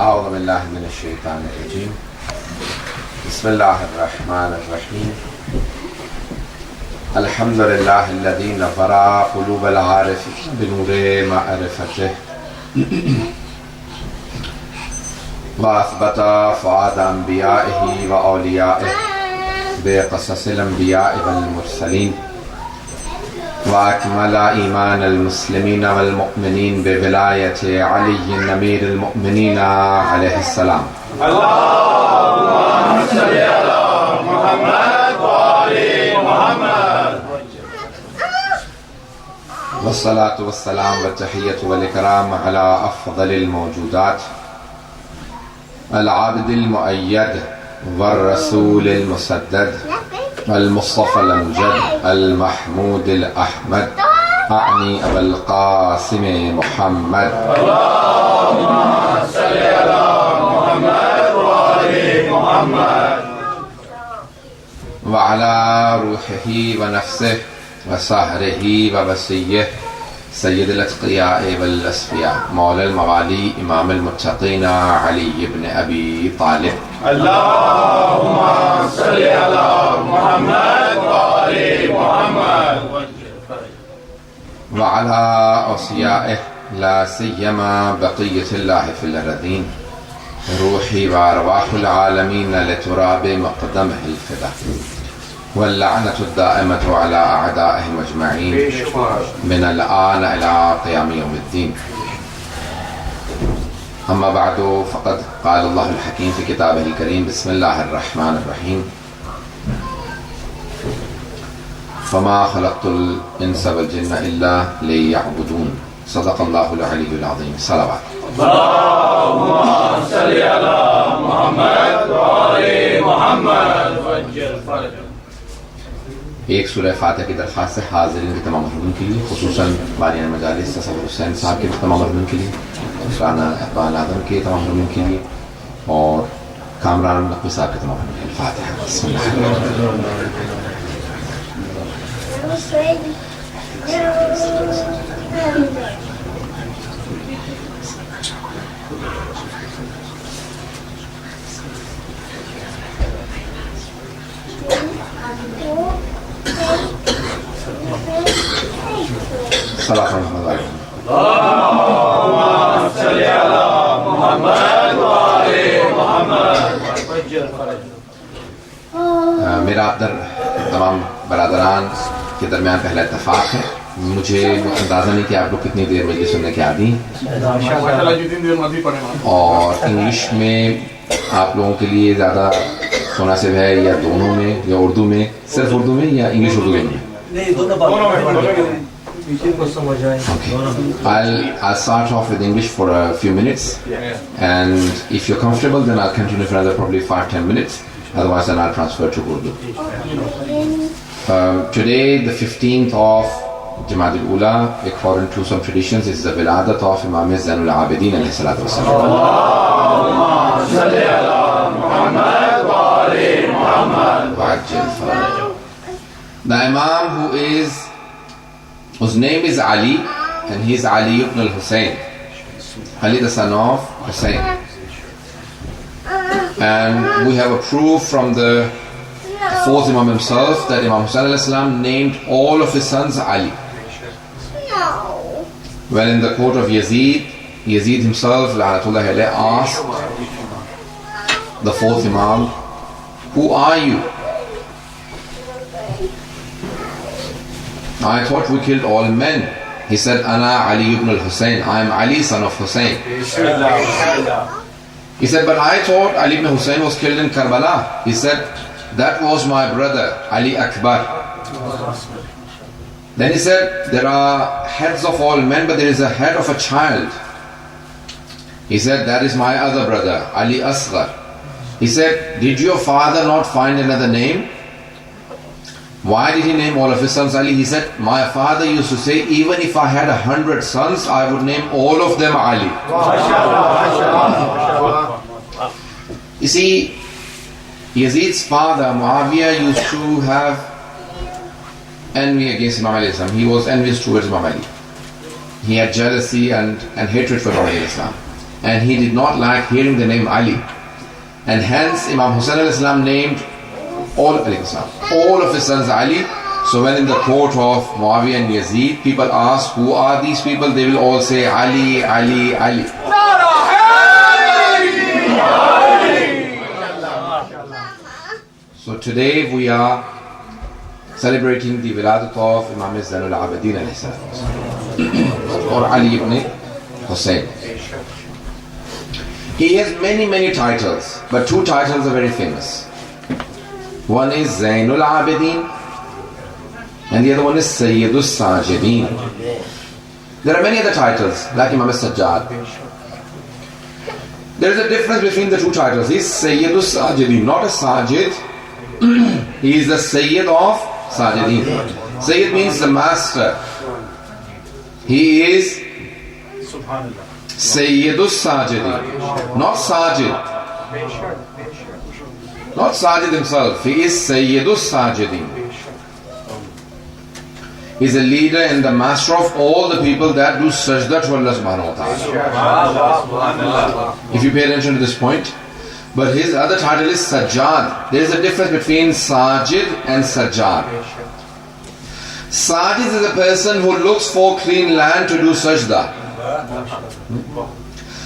اعوذ باللہ من الشیطان الرجیم بسم اللہ الرحمن الرحیم الحمد للہ الذی نور قلوب العارفین بنور معرفتہ واثبت فؤاد انبیائہ واولیائہ بقصص الانبیاء والمرسلین واکمل ایمان المسلمین والمؤمنین بولایت علی امیر المؤمنین علیہ السلام. اللہم صل علی محمد وآل محمد. والصلاة والسلام والتحیۃ والاکرام علی افضل الموجودات العبد المؤید والرسول المسدد المصطفى الامجد المحمود الاحمد اعنی ابا القاسم محمد. اللهم صل على محمد وآل محمد وعلى روحه ونفسه وسهره ووصيه سید الاتقیاء والاصفیاء مولا الموالی امام المتقین علی بن ابی طالب. اللهم صل علی محمد وآل محمد وعلى اوصیائه لا سیما بقیت اللہ فی الارضین روحی وارواح العالمین لتراب مقدمه الفدا واللعنة الدائمة على أعدائهم أجمعين من الآن إلى قيام يوم الدين. أما بعد فقد قال الله الحكيم في كتابه الكريم بسم الله الرحمن الرحيم فما خلقت الإنس والجن إلا ليعبدون صدق الله العلي العظيم. صلوات. اللهم صل على محمد وآل محمد وعجل فرجهم. ایک سورہ فاتحہ کی درخواست ہے حاضرین کے تمام محرومین کے لیے، خصوصاً بانیان مجالس تصور حسین صاحب کے تمام محرومین کے لیے، رانا اقبال اعظم کے تمام محرومین کے لیے، اور کامران نقوی صاحب کے تمام محرومین. الفاتحہ. بسم صلاة محمد علیہ. اللهم صل علی محمد وآل محمد. میرا آپ در تمام برادران کے درمیان پہلا اتفاق ہے. مجھے اندازہ نہیں کہ آپ لوگ کتنی دیر مجلس سننے کے عادی ہیں، اور انگلش میں آپ لوگوں کے لیے زیادہ مناسب ہے یا دونوں میں یا اردو میں، صرف اردو میں یا انگلش اردو میں؟ I'll start off with English for a few minutes, and if you're comfortable then I'll continue for another probably 5-10 minutes, otherwise then I'll transfer to Urdu. Today, the 15th of Jamad al-Ula, according to some traditions, is the Wiladat of Imam Zainul Abidin alayhi salatu wassalam. Allahumma salli ala Muhammad wa ali Muhammad wa ajil farajah. The Imam whose name is Ali, and he is Ali ibn al-Hussein, Ali the son of Hussein. And we have a proof from the fourth Imam himself that Imam Hussein alayhi salam named all of his sons Ali. When in the court of Yazid himself la'natullahi alayhi asked the fourth Imam, who are you? I thought we killed all men. He said, Ana Ali ibn al-Hussein, I am Ali son of Hussein. He said, but I thought Ali ibn Hussein was killed in Karbala. He said, that was my brother Ali Akbar. Then he said, there are heads of all men, but there is a head of a child. He said, that is my other brother Ali Asghar. He said, did your father not find another name? Why did he name all of his sons Ali? He said, my father used to say, even if I had 100 sons, I would name all of them Ali. You see, Yazid's father, Muawiyah, used to have envy against Imam alayhi salam. He was envious towards Imam Ali. He had jealousy and hatred for Imam alayhi salam. and he did not like hearing the name Ali. And hence Imam Hussain alayhi salam named all of his sons Ali. So when in the court of Muawiyah and Yazid, people ask, who are these people? They will all say Ali, Ali, Ali. So today we are celebrating the wiladat of Imam Zainul Abidin alayhi salam, or Ali ibn Hussain. He has many titles, but two titles are very famous. One is Zainul Abidin and the other one is Sayyidus Sajidin. There are many other titles like Imam Sajjad. There is a difference between the two titles. He is Sayyidus Sajidin, not a Sajid. He is the Sayyid of Sajidin. Sayyid means the master. He is Sayyidus Sajidin, not Sajid. Not Sajid himself. He is Sayyidus Sajidin. He is a leader and the master of all the people that do sajda to Allah subhanahu wa ta'ala. If you pay attention to this point. But his other title is Sajjad. There is a difference between Sajid and Sajjad. Sajid is a person who looks for clean land to do sajda.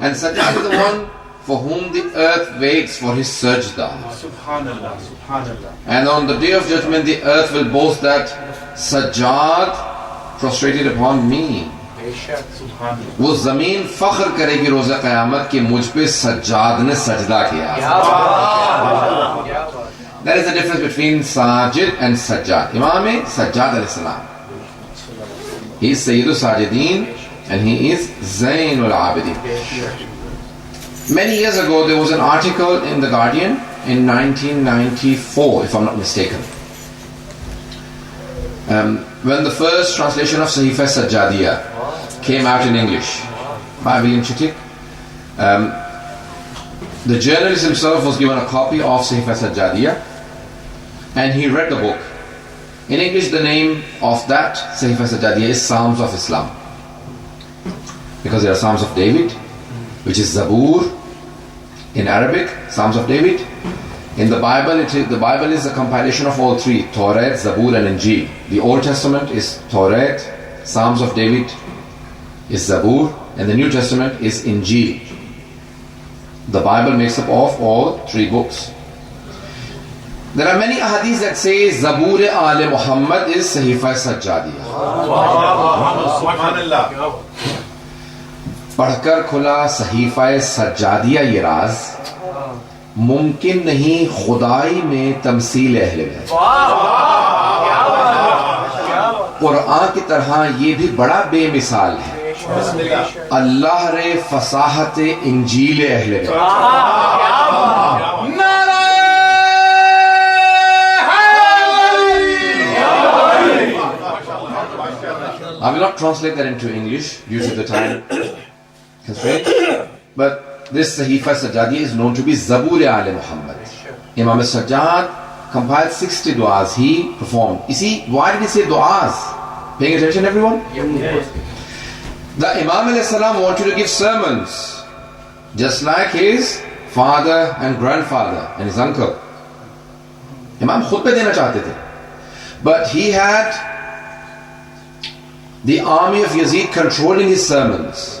And Sajjad is the one for whom the earth waits for his sajda. And on the day of judgment the earth will boast that Sajjad prostrated upon me. وہ زمین فخر کرے گی روز قیامت کہ مجھ پہ سجاد نے سجدہ کیا. There is a difference between Sajid and Sajjad. Imam Sajjad alayhi salam, he is Sayyidul Sajidin and he is Zainul Abidin. Many years ago there was an article in The Guardian in 1994, if I'm not mistaken, when the first translation of Sahifa Sajjadiyah came out in English by William Chittick. The journalist himself was given a copy of Sahifa Sajjadiyah and he read the book. In English the name of that Sahifa Sajjadiyah is Psalms of Islam, because there are Psalms of David, which is Zabur in Arabic, Psalms of David. In the Bible, the Bible is a compilation of all three, Torah, Zabur and Injil. The Old Testament is Torah, Psalms of David is Zabur, and the New Testament is Injil. The Bible makes up of all three books. There are many ahadith that say Zabur Al Muhammad is Sahifa Sajjadiyah. پڑھ کر کھلا صحیفہ سجادیہ یہ راز، ممکن نہیں خدائی میں تمثیل اہل بیت. قرآن کی طرح یہ بھی بڑا بے مثال ہے، اللہ رے فصاحت انجیل اہل بیت. I will not translate that into English due to the time constraint, but this Sahifa Sajjadiyah is known to be Zabur Al Muhammad. Imam Sajjad compiled 60 du'as he performed. You see, why did he say du'as? Paying attention, everyone? The Imam alayhi salam wanted to give sermons, just like his father and grandfather and his uncle. Imam khutbah dena chahte the, but he had the army of Yazid controlling his sermons.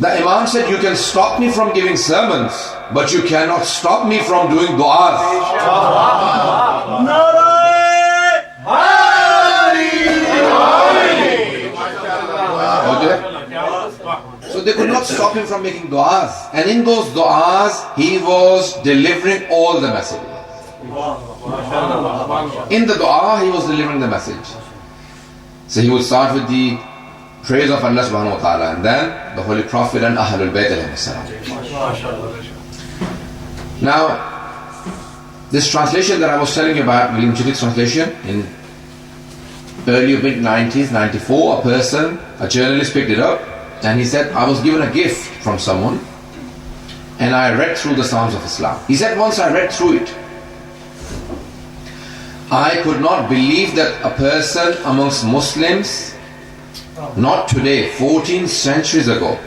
The Imam said, you can stop me from giving sermons, but you cannot stop me from doing du'as. Okay? So they could not stop him from making du'as. And in those du'as, he was delivering all the messages. In the du'a, he was delivering the message. So he would start with the praise of Allah subhanahu wa ta'ala, and then the Holy Prophet and Ahlul Bayt alayhi salam. Now, This translation that I was telling you about, William Chittick's translation, in early mid-90s, 94, a journalist picked it up and he said, I was given a gift from someone and I read through the Psalms of Islam. He said, once I read through it, I could not believe that a person amongst Muslims, not today, 14 centuries ago,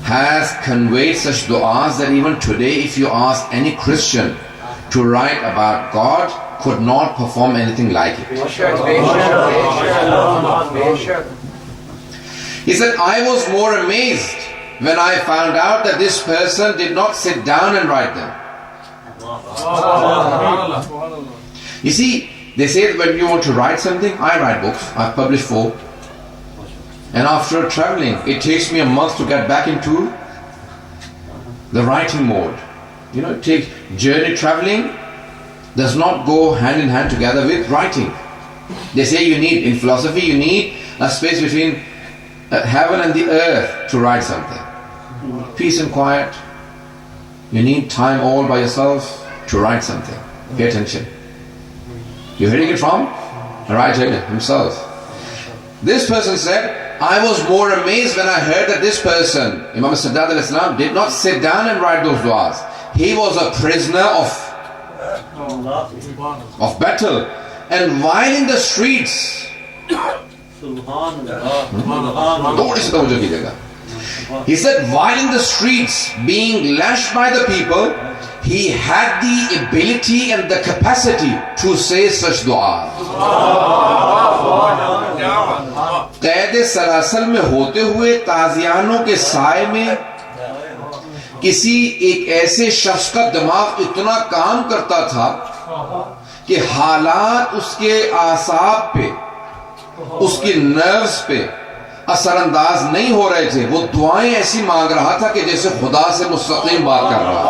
has conveyed such du'as that even today if you ask any Christian to write about God, could not perform anything like it. He said, I was more amazed when I found out that this person did not sit down and write them. You see, they say that when you want to write something, I write books. I've published 4. And after traveling, it takes me a month to get back into the writing mode. You know, journey traveling does not go hand in hand together with writing. They say in philosophy, you need a space between heaven and the earth to write something. Peace and quiet. You need time all by yourself to write something. Pay attention. You're hearing it from the writer himself. This person said, I was more amazed when I heard that this person, Imam Sadat al-Islam, did not sit down and write those du'as. He was a prisoner of battle. And while in the streets, he said, while in the streets being lashed by the people, he had the ability and the capacity to say such du'as. قید سلاسل میں ہوتے ہوئے تازیانوں کے سائے میں کسی ایک ایسے شخص کا دماغ اتنا کام کرتا تھا کہ حالات اس کے اعصاب پہ، اس کے نروز پہ اثر انداز نہیں ہو رہے تھے. وہ دعائیں ایسی مانگ رہا تھا کہ جیسے خدا سے مستقیم بات کر رہا.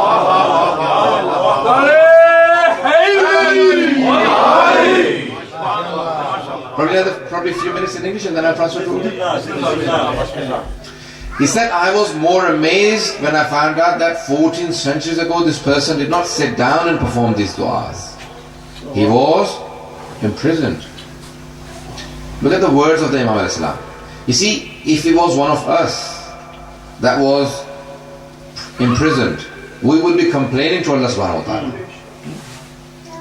Probably a few minutes in English and then I'll translate to Urdu. He said, I was more amazed when I found out that 14 centuries ago this person did not sit down and perform these du'as. He was imprisoned. Look at the words of the Imam al-Islam. You see, if he was one of us that was imprisoned, we would be complaining to Allah subhanahu wa ta'ala.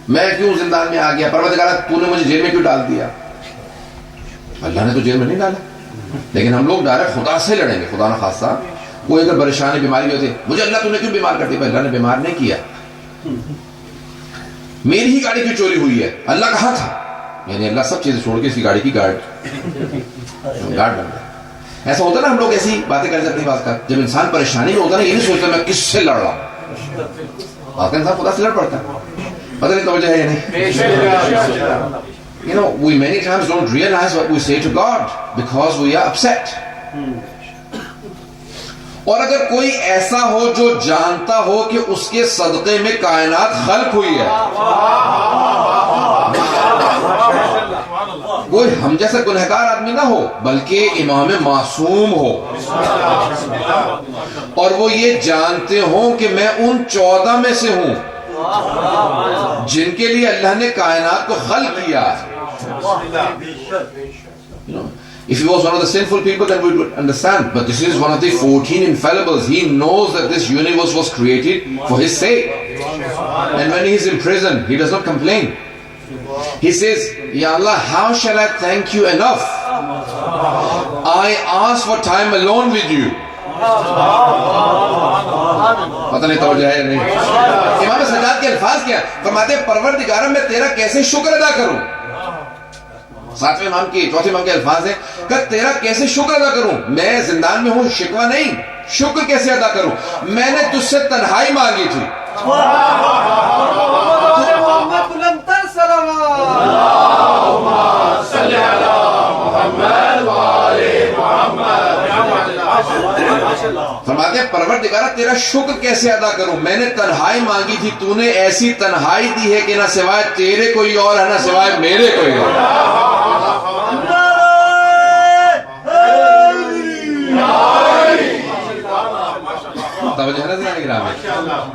میں کیوں زندان میں آ گیا؟ پروردگار تو نے مجھے jail میں کیوں ڈال دیا؟ اللہ نے تو جیل میں نہیں ڈالا، لیکن ہم لوگ ڈائریکٹ خدا سے لڑیں گے. خدا نہ خاصہ کوئی اگر پریشانی بیماری ہوتی، مجھے اللہ تو نے کیوں بیمار کر دیا؟ اللہ نے بیمار نہیں کیا. میری ہی گاڑی کی چوری ہوئی ہے، اللہ کہاں تھا؟ یعنی اللہ سب چیزیں چھوڑ کے اس کی گاڑی کی گارڈ بن گیا. ایسا ہوتا نا، ہم لوگ ایسی باتیں کر جاتے ہیں. بات کر جب انسان پریشانی میں ہوتا نا، یہ نہیں سوچتا میں کس سے لڑ رہا ہوں. بات انسان خدا سے لڑ پڑتا ہے. پتہ نہیں توجہ ہے یا نہیں؟ You know, we many times don't realize what we say to God because we are upset. اور اگر کوئی ایسا ہو جو جانتا ہو کہ اس کے صدقے میں کائنات خلق ہوئی ہے، کوئی ہم جیسا گنہگار آدمی نہ ہو بلکہ امام معصوم ہو، اور وہ یہ جانتے ہوں کہ میں ان 14 میں سے ہوں جن کے لیے اللہ نے کائنات کو خلق کیا. If he was one of the sinful people, then we would understand. But this is one of the 14 infallibles. He knows that this universe was created for his sake. And when he is in prison, he does not complain. He says, Ya Allah, how shall I thank you enough? I ask for time alone with you. پتہ نہیں توجہ ہے یا نہیں؟ امام سجاد کے الفاظ کیا فرماتے ہیں، پروردگار میں تیرا کیسے شکر ادا کروں. 7ویں امام کی 4تھے امام کے الفاظ ہیں کہ تیرا کیسے شکر ادا کروں. میں زندان میں ہوں، شکوہ نہیں، شکر کیسے ادا کروں. میں نے تجھ سے تنہائی مانگی تھی. فرماتے ہیں پروردگارہ تیرا شکر کیسے ادا کروں. میں نے تنہائی مانگی تھی، تو نے ایسی تنہائی دی ہے کہ نہ سوائے تیرے کوئی اور ہے، نہ سوائے میرے کوئی اور. توجہ ہے نا گرام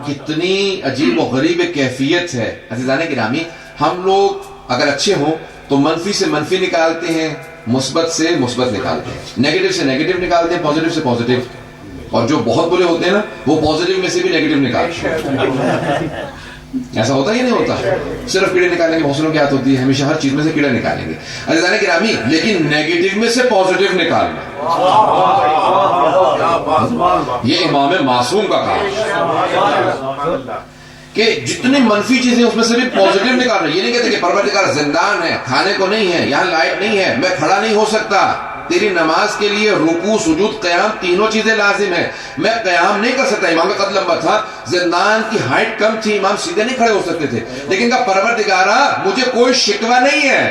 کتنی عجیب و غریب کیفیت ہے عزیزان گرامی. ہم لوگ اگر اچھے ہوں تو منفی سے منفی نکالتے ہیں, مثبت سے مثبت نکالتے ہیں, نیگیٹو سے نیگیٹو نکالتے ہیں, پازیٹو سے پازیٹو, اور جو بہت برے ہوتے ہیں نا وہ پازیٹو میں سے بھی نیگیٹو نکالتے ہیں. ایسا ہوتا ہے یا نہیں ہوتا؟ صرف کیڑے نکالنے کی حوصلوں کی عادت ہوتی ہے, ہمیشہ ہر چیز میں سے کیڑے نکالیں گے عزیزان گرامی, لیکن نیگیٹو میں سے پازیٹو نکالنا یہ امام معصوم کا کام ہے کہ جتنی منفی چیزیں اس میں سے بھی پازیٹو نکالنا. یہ نہیں کہتے کہ پروردگار زندان ہے, کھانے کو نہیں ہے, یہاں لائٹ نہیں ہے, میں کھڑا نہیں ہو سکتا, تیری نماز کے لیے رکوع سجود قیام تینوں چیزیں لازم ہیں, میں قیام نہیں کر سکتا. امام کا قد لمبا تھا, زندان کی ہائٹ کم تھی, امام سیدھے نہیں کھڑے ہو سکتے تھے, لیکن کہا پروردگارا مجھے کوئی شکوہ نہیں ہے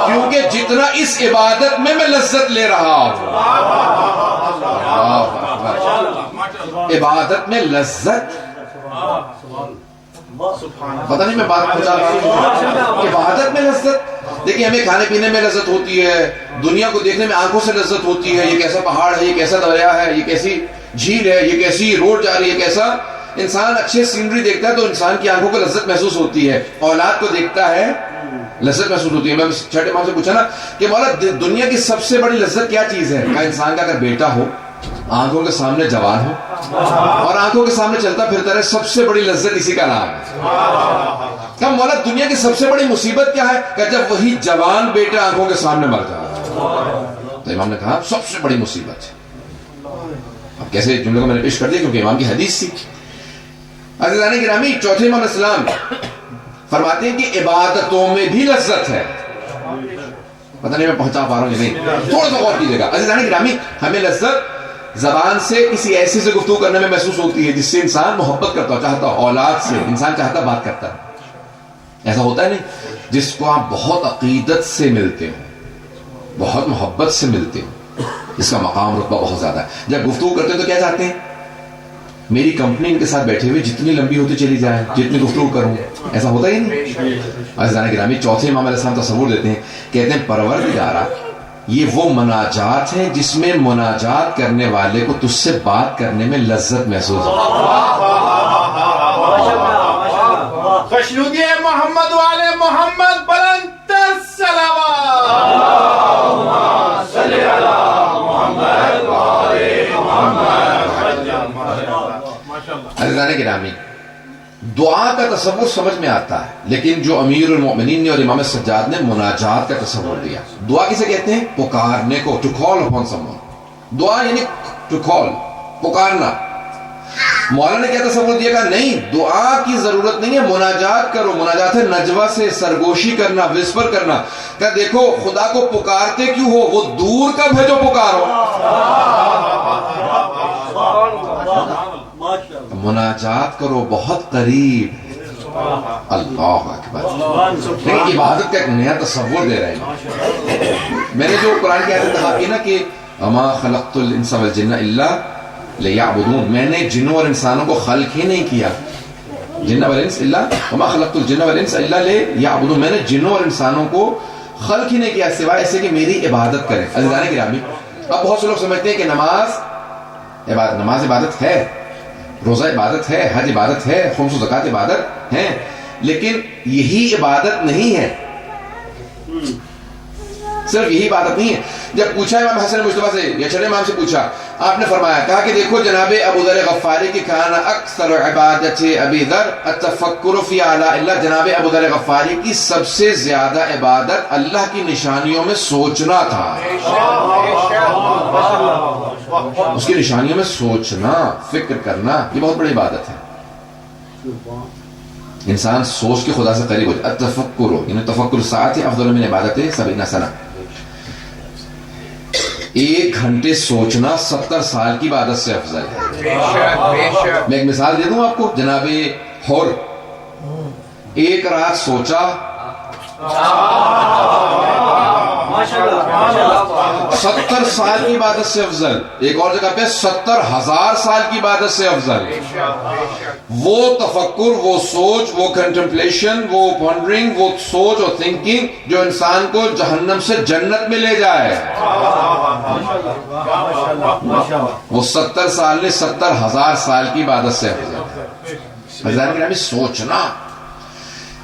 کیونکہ جتنا اس عبادت میں لذت لے رہا ہوں. عبادت میں لذت, پتہ نہیں میں بات پہنچا رہا ہوں. عبادت میں لذت. دیکھیں ہمیں کھانے پینے میں لذت ہوتی ہے, دنیا کو دیکھنے میں آنکھوں سے لذت ہوتی ہے, یہ کیسا پہاڑ ہے, یہ کیسا دریا ہے, یہ کیسی جھیل ہے, یہ کیسی روڈ جا رہی ہے, کیسا انسان اچھے سینری دیکھتا ہے تو انسان کی آنکھوں کو لذت محسوس ہوتی ہے. اولاد کو دیکھتا ہے لذت محسوس ہوتی ہے. میں چھٹے امام سے پوچھا نا کہ مولا دنیا کی سب سے بڑی لذت کیا چیز ہے؟ کہا انسان کا اگر بیٹا ہو, آنکھوں کے سامنے جوان ہو اور آنکھوں کے سامنے چلتا پھرتا رہے, سب سے بڑی لذت اسی کا نام ہے. کہ مولا دنیا کی سب سے بڑی مصیبت کیا ہے؟ کہ جب وہی جوان بیٹے آنکھوں کے سامنے مر جائے. تو امام نے کہا سب سے بڑی مصیبت ہے. اب کیسے جملے کو میں نے پیش کر دیا کیونکہ امام کی حدیث تھی. عزیزان گرامی, چوتھے امام اسلام فرماتے ہیں کہ عبادتوں میں بھی لذت ہے. پتہ نہیں میں پہنچا پا رہا ہوں یا نہیں, تھوڑا سا غور کیجیے گا. عزیزان گرامی, ہمیں لذت زبان سے کسی ایسی سے گفتگو کرنے میں محسوس ہوتی ہے جس سے انسان محبت کرتا ہو, چاہتا ہو. اولاد سے انسان چاہتا بات کرتا ہے. ایسا ہوتا ہے نہیں جس کو آپ بہت عقیدت سے ملتے ہو, بہت محبت سے ملتے ہو, اس کا مقام رتبہ بہت زیادہ ہے. جب گفتگو کرتے تو کیا چاہتے ہیں؟ میری کمپنی ان کے ساتھ بیٹھے ہوئے جتنی لمبی ہوتی چلی جائے, جتنی گفتگو کروں. ایسا ہوتا ہی نہیں. عزیزان گرامی, چوتھے امام علیہ السلام تصور دیتے ہیں, کہتے ہیں پروردگارا یہ وہ مناجات ہیں جس میں مناجات کرنے والے کو تجھ سے بات کرنے میں لذت محسوس ہوتی. خوشنودی محمد والے محمد بلند صلوات. اللہم صلی علی محمد والے محمد. عزیزان گرامی, دعا کا تصور سمجھ میں آتا ہے, لیکن جو امیر المؤمنین نے اور امام سجاد نے مناجات کا تصور دیا. دعا کسے کہتے ہیں؟ پکارنے کو, to call upon someone. دعا یعنی to call, پکارنا. مولانا نے کیا تصور دیا؟ کہا نہیں, دعا کی ضرورت نہیں ہے, مناجات کرو. مناجات ہے نجوہ سے سرگوشی کرنا, وسپر کرنا. کہا دیکھو خدا کو پکارتے کیوں ہو, وہ دور کا بھیجو پکارو. مناجات کرو, بہت قریب. اللہ اکبر. لیکن عبادت کا ایک نیا تصور دے رہے ہیں. میں نے جو قرآن کی آیت کہا کی نا کہ وما خلقت الانس والجن الا لیعبدون, میں نے جنوں اور انسانوں کو خلق ہی نہیں کیا. جن والانس الا وما خلقت الجن والانس الا لیعبدون, میں نے جنوں اور انسانوں کو خلق ہی نہیں کیا سوائے ایسے کہ میری عبادت کریں. عزیزان گرامی, اب بہت سے لوگ سمجھتے ہیں کہ نماز عبادت ہے, روزہ عبادت ہے, حج عبادت ہے, خمس و زکوٰۃ عبادت ہیں, لیکن یہی عبادت نہیں ہے. صرف یہی عبادت نہیں ہے. جب پوچھا امام حسن مجتبیٰ سے یا چھٹے امام سے پوچھا, آپ نے فرمایا, کہا کہ دیکھو جناب ابو ذر غفاری کی کان اکثر عبادت ابی ذر التفکر فی اعلیٰ اللہ. جناب ابو ذر غفاری کی سب سے زیادہ عبادت اللہ کی نشانیوں میں سوچنا تھا. اس کی نشانیوں میں سوچنا, فکر کرنا, یہ بہت بڑی عبادت ہے. انسان سوچ کے خدا سے قریب ہو جائے. التفکر یعنی تفکر الساعۃ افضل من عبادت 70 سنہ. 1 گھنٹے سوچنا 70 سال کی عبادت سے افضل ہے. میں ایک مثال دے دوں آپ کو. جناب حر 1 رات سوچا, 70 سال کی عبادت سے افضل، ایک اور جگہ پہ 70,000 سال کی عبادت سے افضل. وہ تفکر، وہ سوچ، وہ کنٹمپلیشن، وہ پونڈرنگ، وہ سوچ اور تھنکنگ جو انسان کو جہنم سے جنت میں لے جائے، وہ 70 سال نے 70,000 سال کی عبادت سے افضل. سوچنا.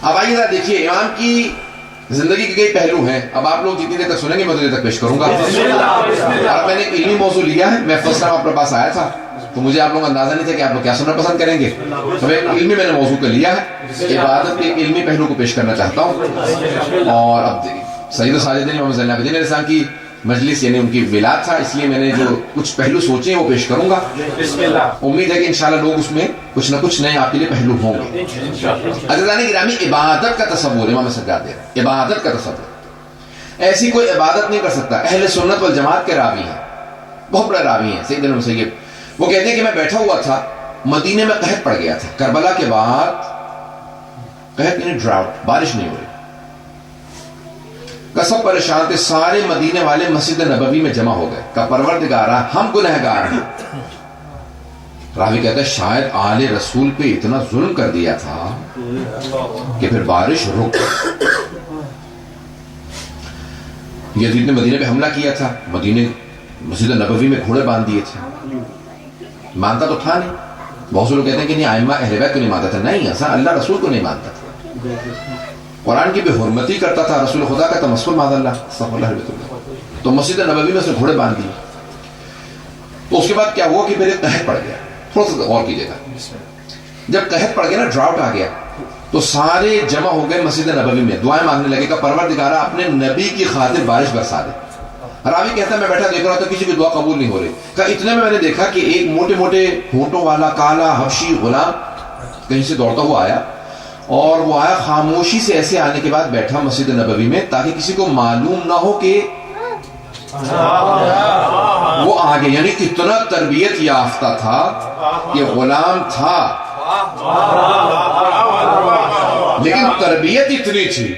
اب آئیے ذرا دیکھیے امام کی زندگی کے کئی پہلو ہیں. اب آپ لوگ جتنی دیر تک سنیں گے میں اتنی دیر تک پیش کروں گا. اور میں نے ایک علمی موضوع لیا ہے. میں فرسٹ ٹائم آپ کے پاس آیا تھا تو مجھے آپ لوگوں کا اندازہ نہیں تھا کہ آپ لوگ کیا سننا پسند کریں گے. تو میں علمی میں نے موضوع کو لیا ہے، عبادت کے ایک علمی پہلو کو پیش کرنا چاہتا ہوں. اور اب سید الساجدین امام زین العابدین علیہ السلام کی مجلس یعنی ان کی ولادت تھا، اس لیے میں نے جو کچھ پہلو سوچے ہیں وہ پیش کروں گا. امید ہے کہ انشاءاللہ لوگ اس میں کچھ نہ کچھ نئے آپ کے لیے پہلو ہوں گے. عزیزان گرامی، عبادت کا تصور امام سجاد دے رہے، عبادت کا تصور. ایسی کوئی عبادت نہیں کر سکتا. اہل سنت والجماعت کے راوی ہیں، بہت بڑے راوی ہیں سیدنا مسیب. وہ کہتے ہیں کہ میں بیٹھا ہوا تھا، مدینے میں قحط پڑ گیا تھا. کربلا کے بعد قحط یعنی ڈراؤٹ، بارش نہیں ہو رہی. سب پریشان تھے، سارے مدینے والے مسجد نبوی میں جمع ہو گئے. کہ پروردگارا ہم گنہگار ہیں. راوی کہتا ہے شاید آل رسول پہ اتنا ظلم کر دیا تھا کہ پھر بارش رک. یزید نے مدینے پہ حملہ کیا تھا، مدینے مسجد نبوی میں گھوڑے باندھ دیے تھے. مانتا تو تھا نہیں. بہت سے لوگ کہتے ہیں کہ نہیں ائمہ اہل بیت کو نہیں مانتا تھا. نہیں، ایسا اللہ رسول کو نہیں مانتا تھا. قرآن کی بے حرمتی کرتا تھا، رسول خدا کا تمسخر معاذ اللہ استغفر اللہ بیت اللہ. تو مسجد نبوی میں اس نے گھوڑے باندھ دیے. تو اس کے بعد کیا ہوا کہ پھر قحط پڑ گیا. تھوڑا سا غور کیجیے گا. جب قحط پڑ گیا نا، ڈراؤٹ آ گیا، تو سارے جمع ہو گئے مسجد نبوی میں، دعائیں مانگنے لگے کہ پروردگارا اپنے نبی کی خاطر بارش برسا دے. راوی کہتا ہے میں بیٹھا دیکھ رہا تھا، کسی کی دعا قبول نہیں ہو رہی. کہ اتنے میں نے دیکھا کہ ایک موٹے موٹے ہونٹوں والا کالا حبشی غلام کہیں سے دوڑتا ہوا آیا، اور وہ آیا خاموشی سے ایسے آنے کے بعد بیٹھا مسجد نبوی میں تاکہ کسی کو معلوم نہ ہو کہ وہ آگے. یعنی اتنا تربیت یافتہ تھا کہ غلام تھا لیکن تربیت اتنی تھی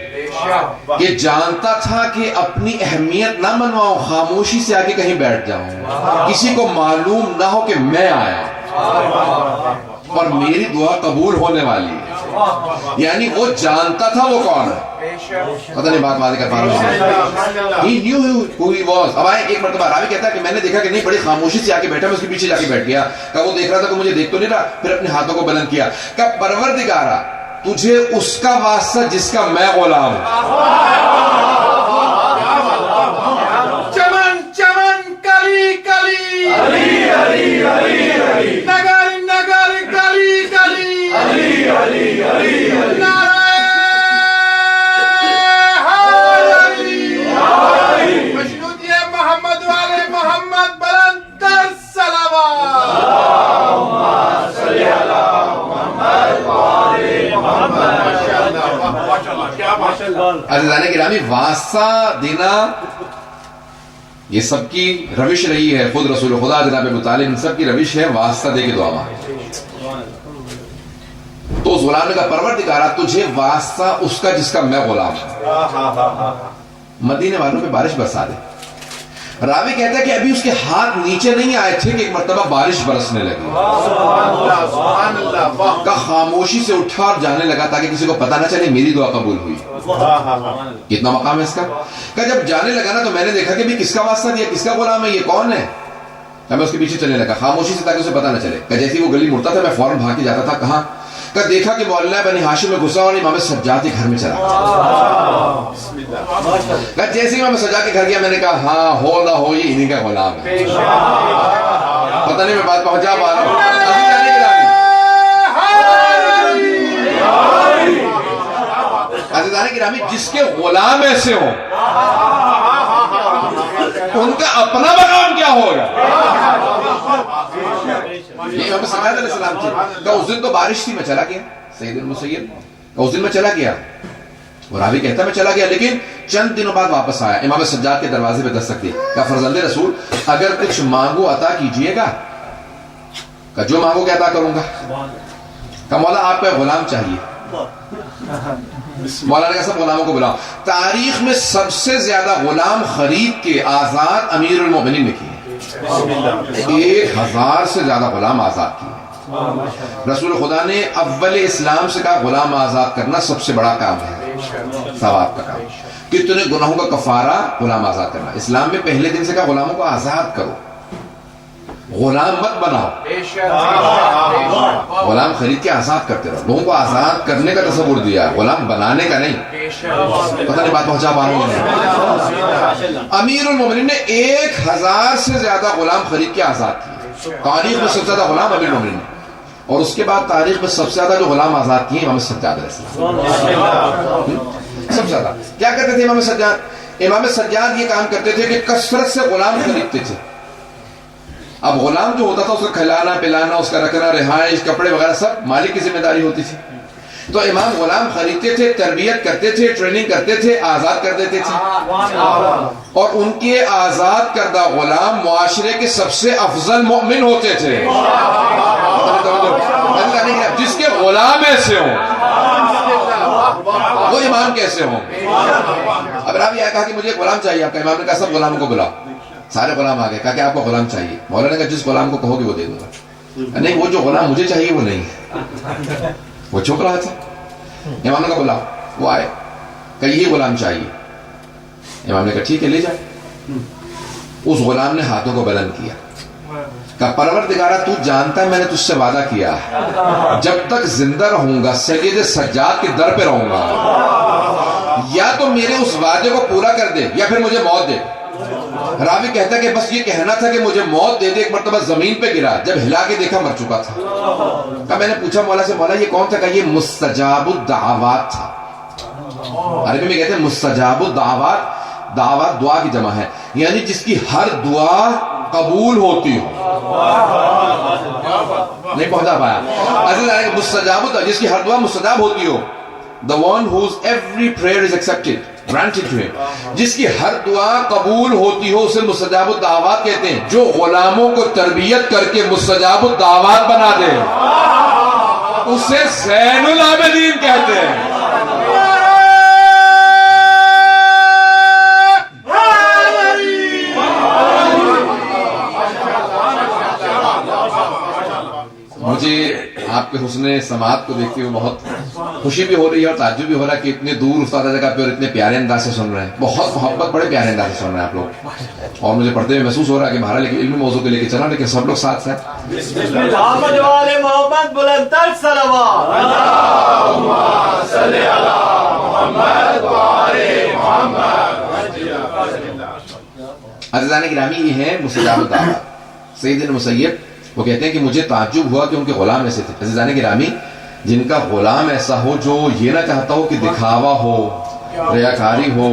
کہ جانتا تھا کہ اپنی اہمیت نہ منواؤں، خاموشی سے آگے کہیں بیٹھ جاؤں، کسی کو معلوم نہ ہو کہ میں آیا اور میری دعا قبول ہونے والی ہے. یعنی وہ جانتا تھا وہ کون ہے. پتہ نہیں بات واضح کر پا رہا ہوں. He knew who he was. اب آئے ایک مرتبہ راوی کہتا ہے کہ میں نے دیکھا کہ نہیں، بڑی خاموشی سے آ کے بیٹھا، میں اس کے پیچھے جا کے بیٹھ گیا. کہ وہ دیکھ رہا تھا کہ مجھے دیکھ تو نہیں رہا. پھر اپنے ہاتھوں کو بلند کیا کہ پروردگارا تجھے اس کا واسطہ جس کا میں غلام ہوں. چمن چمن کلی کلی علی علی علی علی، نگر نگر گلی گلی علی علی علی علی، نعرہ حیدری، مشروطیہ محمد والے محمد بلند تر صلوات. اللہم صلی علی محمد والے محمد. ماشاءاللہ کیا ماشاءاللہ. عزیزان گرامی، واسطہ دینا یہ سب کی روش رہی ہے. خود رسول خدا جناب ابو طالب ان سب کی روش ہے واسطہ دے کے دعا مانگے. تو اس غلام نے کہا پروردگارا تجھے واسطہ اس کا جس کا میں غلام ہوں، مدینے والوں پہ بارش برسا دے. راوی کہتا ہے کہ ابھی اس کے ہاتھ نیچے نہیں آئے تھے کہ ایک مرتبہ بارش برسنے لگی. کا خاموشی سے اٹھا اور جانے لگا تاکہ کسی کو پتہ نہ چلے میری دعا قبول ہوئی. کتنا مقام ہے اس کا. کہ جب جانے لگا نا تو میں نے دیکھا کہ بھی کس کا واسطہ دیا، کس کا غلام ہے، یہ کون ہے. میں اس کے پیچھے چلنے لگا خاموشی سے تاکہ اسے پتہ نہ چلے. کہ جیسے وہ گلی مڑتا تھا میں فوراً بھاگ کے جاتا تھا. کہاں؟ کہ دیکھا کہ مولا بنی ہاشم میں گھسا اور امام سجاد کے گھر میں چلا. کہ جیسے ہی امام سجاد کے گھر گیا میں نے کہا ہاں ہو نہ ہو یہ انہی کا غلام ہے. پتہ نہیں میں بات پہنچا پا رہا ہوں. عزیزان گرامی، جس کے غلام ایسے ہوں ان کا اپنا مقام کیا ہوگا. یہ امام سجاد علیہ السلام تھی. کہ اس دن تو بارش تھی، میں چلا گیا. سید المسیب اس دن میں چلا گیا. راوی کہتا میں چلا گیا لیکن چند دنوں بعد واپس آیا. امام سجاد کے دروازے پہ دستک دی. کہ فرزند رسول اگر کچھ مانگو عطا کیجئے گا. کہ جو مانگو کہ عطا کروں گا. کہ مولا آپ کا غلام چاہیے. مولانا کا سب غلاموں کو بلاؤ. تاریخ میں سب سے زیادہ غلام خرید کے آزاد امیر المومنین نے کیے. 1000 سے زیادہ غلام آزاد کیے. رسول خدا نے اول اسلام سے کہا غلام آزاد کرنا سب سے بڑا کام ہے، ثواب کا کام. کتنے گناہوں کا کفارہ غلام آزاد کرنا. اسلام میں پہلے دن سے کہا غلاموں کو آزاد کرو، غلام مت بناؤ. غلام خرید کے آزاد کرتے رہو. لوگوں کو آزاد کرنے کا تصور دیا، غلام بنانے کا نہیں. پتہ نہیں بات پہنچا پا رہا ہوں. امیر المومنین نے 1000 سے زیادہ غلام خرید کے آزاد کیے. تاریخ میں سب سے زیادہ غلام امیر المومنین نے. اور اس کے بعد تاریخ میں سب سے زیادہ جو غلام آزاد کیے امام سجاد علیہ السلام. سب سے زیادہ کیا کرتے تھے امام سجاد؟ امام سجاد یہ کام کرتے تھے کہ کثرت سے غلام خریدتے تھے. اب غلام جو ہوتا تھا اس کو کھلانا پلانا، اس کا رکھنا، رہائش، کپڑے وغیرہ سب مالک کی ذمہ داری ہوتی تھی. تو امام غلام خریدتے تھے، تربیت کرتے تھے، ٹریننگ کرتے تھے، آزاد کر دیتے تھے. اور ان کے آزاد کردہ غلام معاشرے کے سب سے افضل مؤمن ہوتے تھے. جس کے غلام ایسے ہوں وہ امام کیسے ہوں. اب راوی کہا کہ مجھے ایک غلام چاہیے آپ کا. امام نے کہا سب غلاموں کو بلاؤ. سارے غلام آ گئے. کہا کہ آپ کو غلام چاہیے. مولانا نے کہا جس غلام کو کہو گے وہ دے دوں گا. نہیں، وہ جو غلام مجھے چاہیے وہ نہیں. وہ چھپ رہا تھا. امام نے کہا بلاؤ. وہ آئے، کہ یہی غلام چاہیے. امام نے کہا ٹھیک ہے لے جائے. اس غلام نے ہاتھوں کو بلند کیا، کہا پروردگارہ تو جانتا ہے میں نے تجھ سے وعدہ کیا جب تک زندہ رہوں گا سید سجاد کے در پہ رہوں گا، یا تو میرے اس وعدے کو پورا کر دے یا پھر مجھے موت دے. راوی کہتا ہے کہ بس یہ کہنا تھا کہ مجھے موت دے دے. ایک مرتبہ زمین پہ گرا، جب ہلا کے دیکھا مر چکا تھا. کہا میں نے پوچھا مولا سے مولا یہ کون تھا؟ کہا یہ مستجاب الدعوات تھا. عربی میں کہتے ہیں مستجاب الدعوات. دعوات دعا کی جمع ہے، یعنی جس کی ہر دعا قبول ہوتی ہو. نہیں پہنچا پایا. مستجاب جس کی ہر دعا مستجاب ہوتی ہو. The one whose every prayer is accepted, granted to him. جس کی ہر دعا قبول ہوتی ہو اسے مستجاب الدعوات کہتے ہیں. جو غلاموں کو تربیت کر کے مستجاب الدعوات بنا دے اسے زین العابدین کہتے ہیں. مجھے آپ کے حسن سماعت کو دیکھتے ہوئے بہت خوشی بھی ہو رہی ہے اور تعجب بھی ہو رہا ہے کہ اتنے دور استاد جگہ پہ اور اتنے پیارے انداز سے سن رہے ہیں. بہت محبت، بڑے پیارے انداز سے سن رہے ہیں آپ لوگ. اور مجھے پڑھتے ہوئے محسوس ہو رہا ہے کہ بہرحال علمی موضوع کو لے کے چلا، لیکن سب لوگ ساتھ ساتھ. عزیزان گرامی یہ ہیں مستجاب الدعوات. سید المسیب وہ کہتے ہیں کہ مجھے تعجب ہوا کہ ان کے غلام ایسے تھے. عزیزان گرامی جن کا غلام ایسا ہو جو یہ نہ چاہتا ہو کہ دکھاوا ہو، ریاکاری ہو،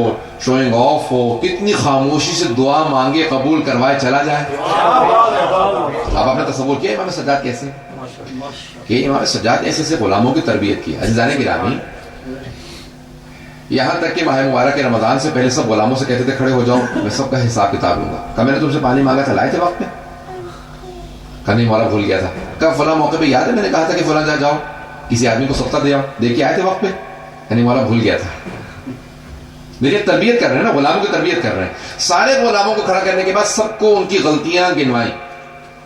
شوئنگ آف ہو، کتنی خاموشی سے دعا مانگے قبول کروائے چلا جائے. اب آپ نے تصور کیا امام سجاد کیسے، کہ امام سجاد ایسے سے غلاموں کی تربیت کی. عزیزان گرامی یہاں تک کہ ماہ مبارک رمضان سے پہلے سب غلاموں سے کہتے تھے کھڑے ہو جاؤ میں سب کا حساب کتاب لوں گا. کہا میں نے تم سے پانی مانگا تھا لائے تھے وقت پہ؟ کہا نہیں مولا بھول گیا تھا. کہا فلاں موقع پہ یاد ہے میں نے کہا تھا کہ فلاں جاؤ کسی آدمی کو صدقہ دے آؤ، دے کے آئے تھے وقت پہ؟ نہیں مولا بھول گیا تھا. میری تربیت کر رہے ہیں نا، غلاموں کی تربیت کر رہے ہیں. سارے غلاموں کو کھڑا کرنے کے بعد سب کو ان کی غلطیاں گنوائیں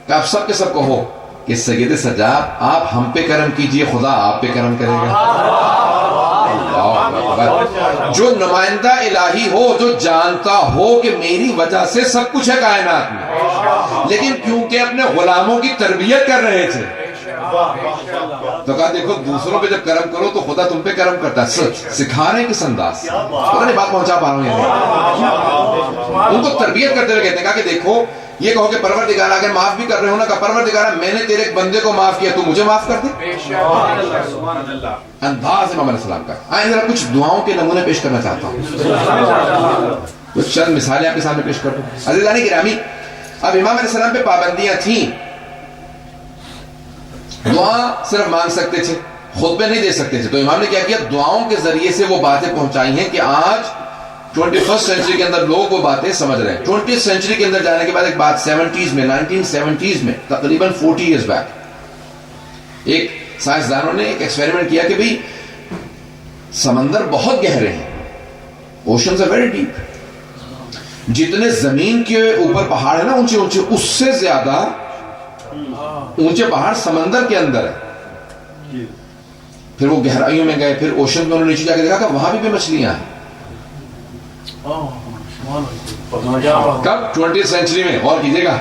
کہ آپ سب کے سب کہو کہ سید سجاد آپ ہم پہ کرم کیجئے خدا آپ پہ کرم کرے گا. جو نمائندہ الہی ہو، جو جانتا ہو کہ میری وجہ سے سب کچھ ہے کائنات میں، لیکن کیونکہ اپنے غلاموں کی تربیت کر رہے تھے تو کہا دیکھو دوسروں پہ جب کرم کرو تو خدا تم پہ کرم کرتا ہے. سکھا رہے کس انداز سے، پتہ نہیں بات پہنچا پا رہا ہوں. ان کو تربیت کرتے ہوئے کہتے ہیں کہ دیکھو یہ کہو کہ پروردگار اگر معاف بھی کر رہے ہو نا، کہ پروردگار میں نے تیرے ایک بندے کو معاف کیا تو مجھے معاف کر دے. انداز امام علیہ السلام کا. آئیں ذرا کچھ دعاؤں کے نمونے پیش کرنا چاہتا ہوں، کچھ چند مثالیں آپ کے سامنے پیش کر دوں. عزیزان گرامی اب امام علیہ السلام پہ پابندیاں تھیں. دعا صرف مانگ سکتے تھے، خطبے نہیں دے سکتے تھے. تو امام نے کیا کیا، دعاؤں کے ذریعے سے وہ باتیں پہنچائی ہیں کہ آج 21st سینچری کے اندر لوگ وہ باتیں سمجھ رہے ہیں. 20th سینچری کے اندر جانے کے بعد ایک بات 70s میں 1970s میں تقریباً 40 ایئرز بیک ایک سائنسدانوں نے ایک ایکسپیریمنٹ کیا کہ بھئی سمندر بہت گہرے ہیں, اوشنز آر ویری ڈیپ. جتنے زمین کے اوپر پہاڑ ہیں نا اونچے اونچے, اس سے زیادہ اونچے پہاڑ سمندر کے اندر ہے. پھر وہ گہرائیوں میں گئے, پھر اوشن میں انہوں نے نیچے جا کے دیکھا کہ وہاں بھی مچھلیاں ہیں. کب؟ 20th سینچری میں. اور کیجیے گا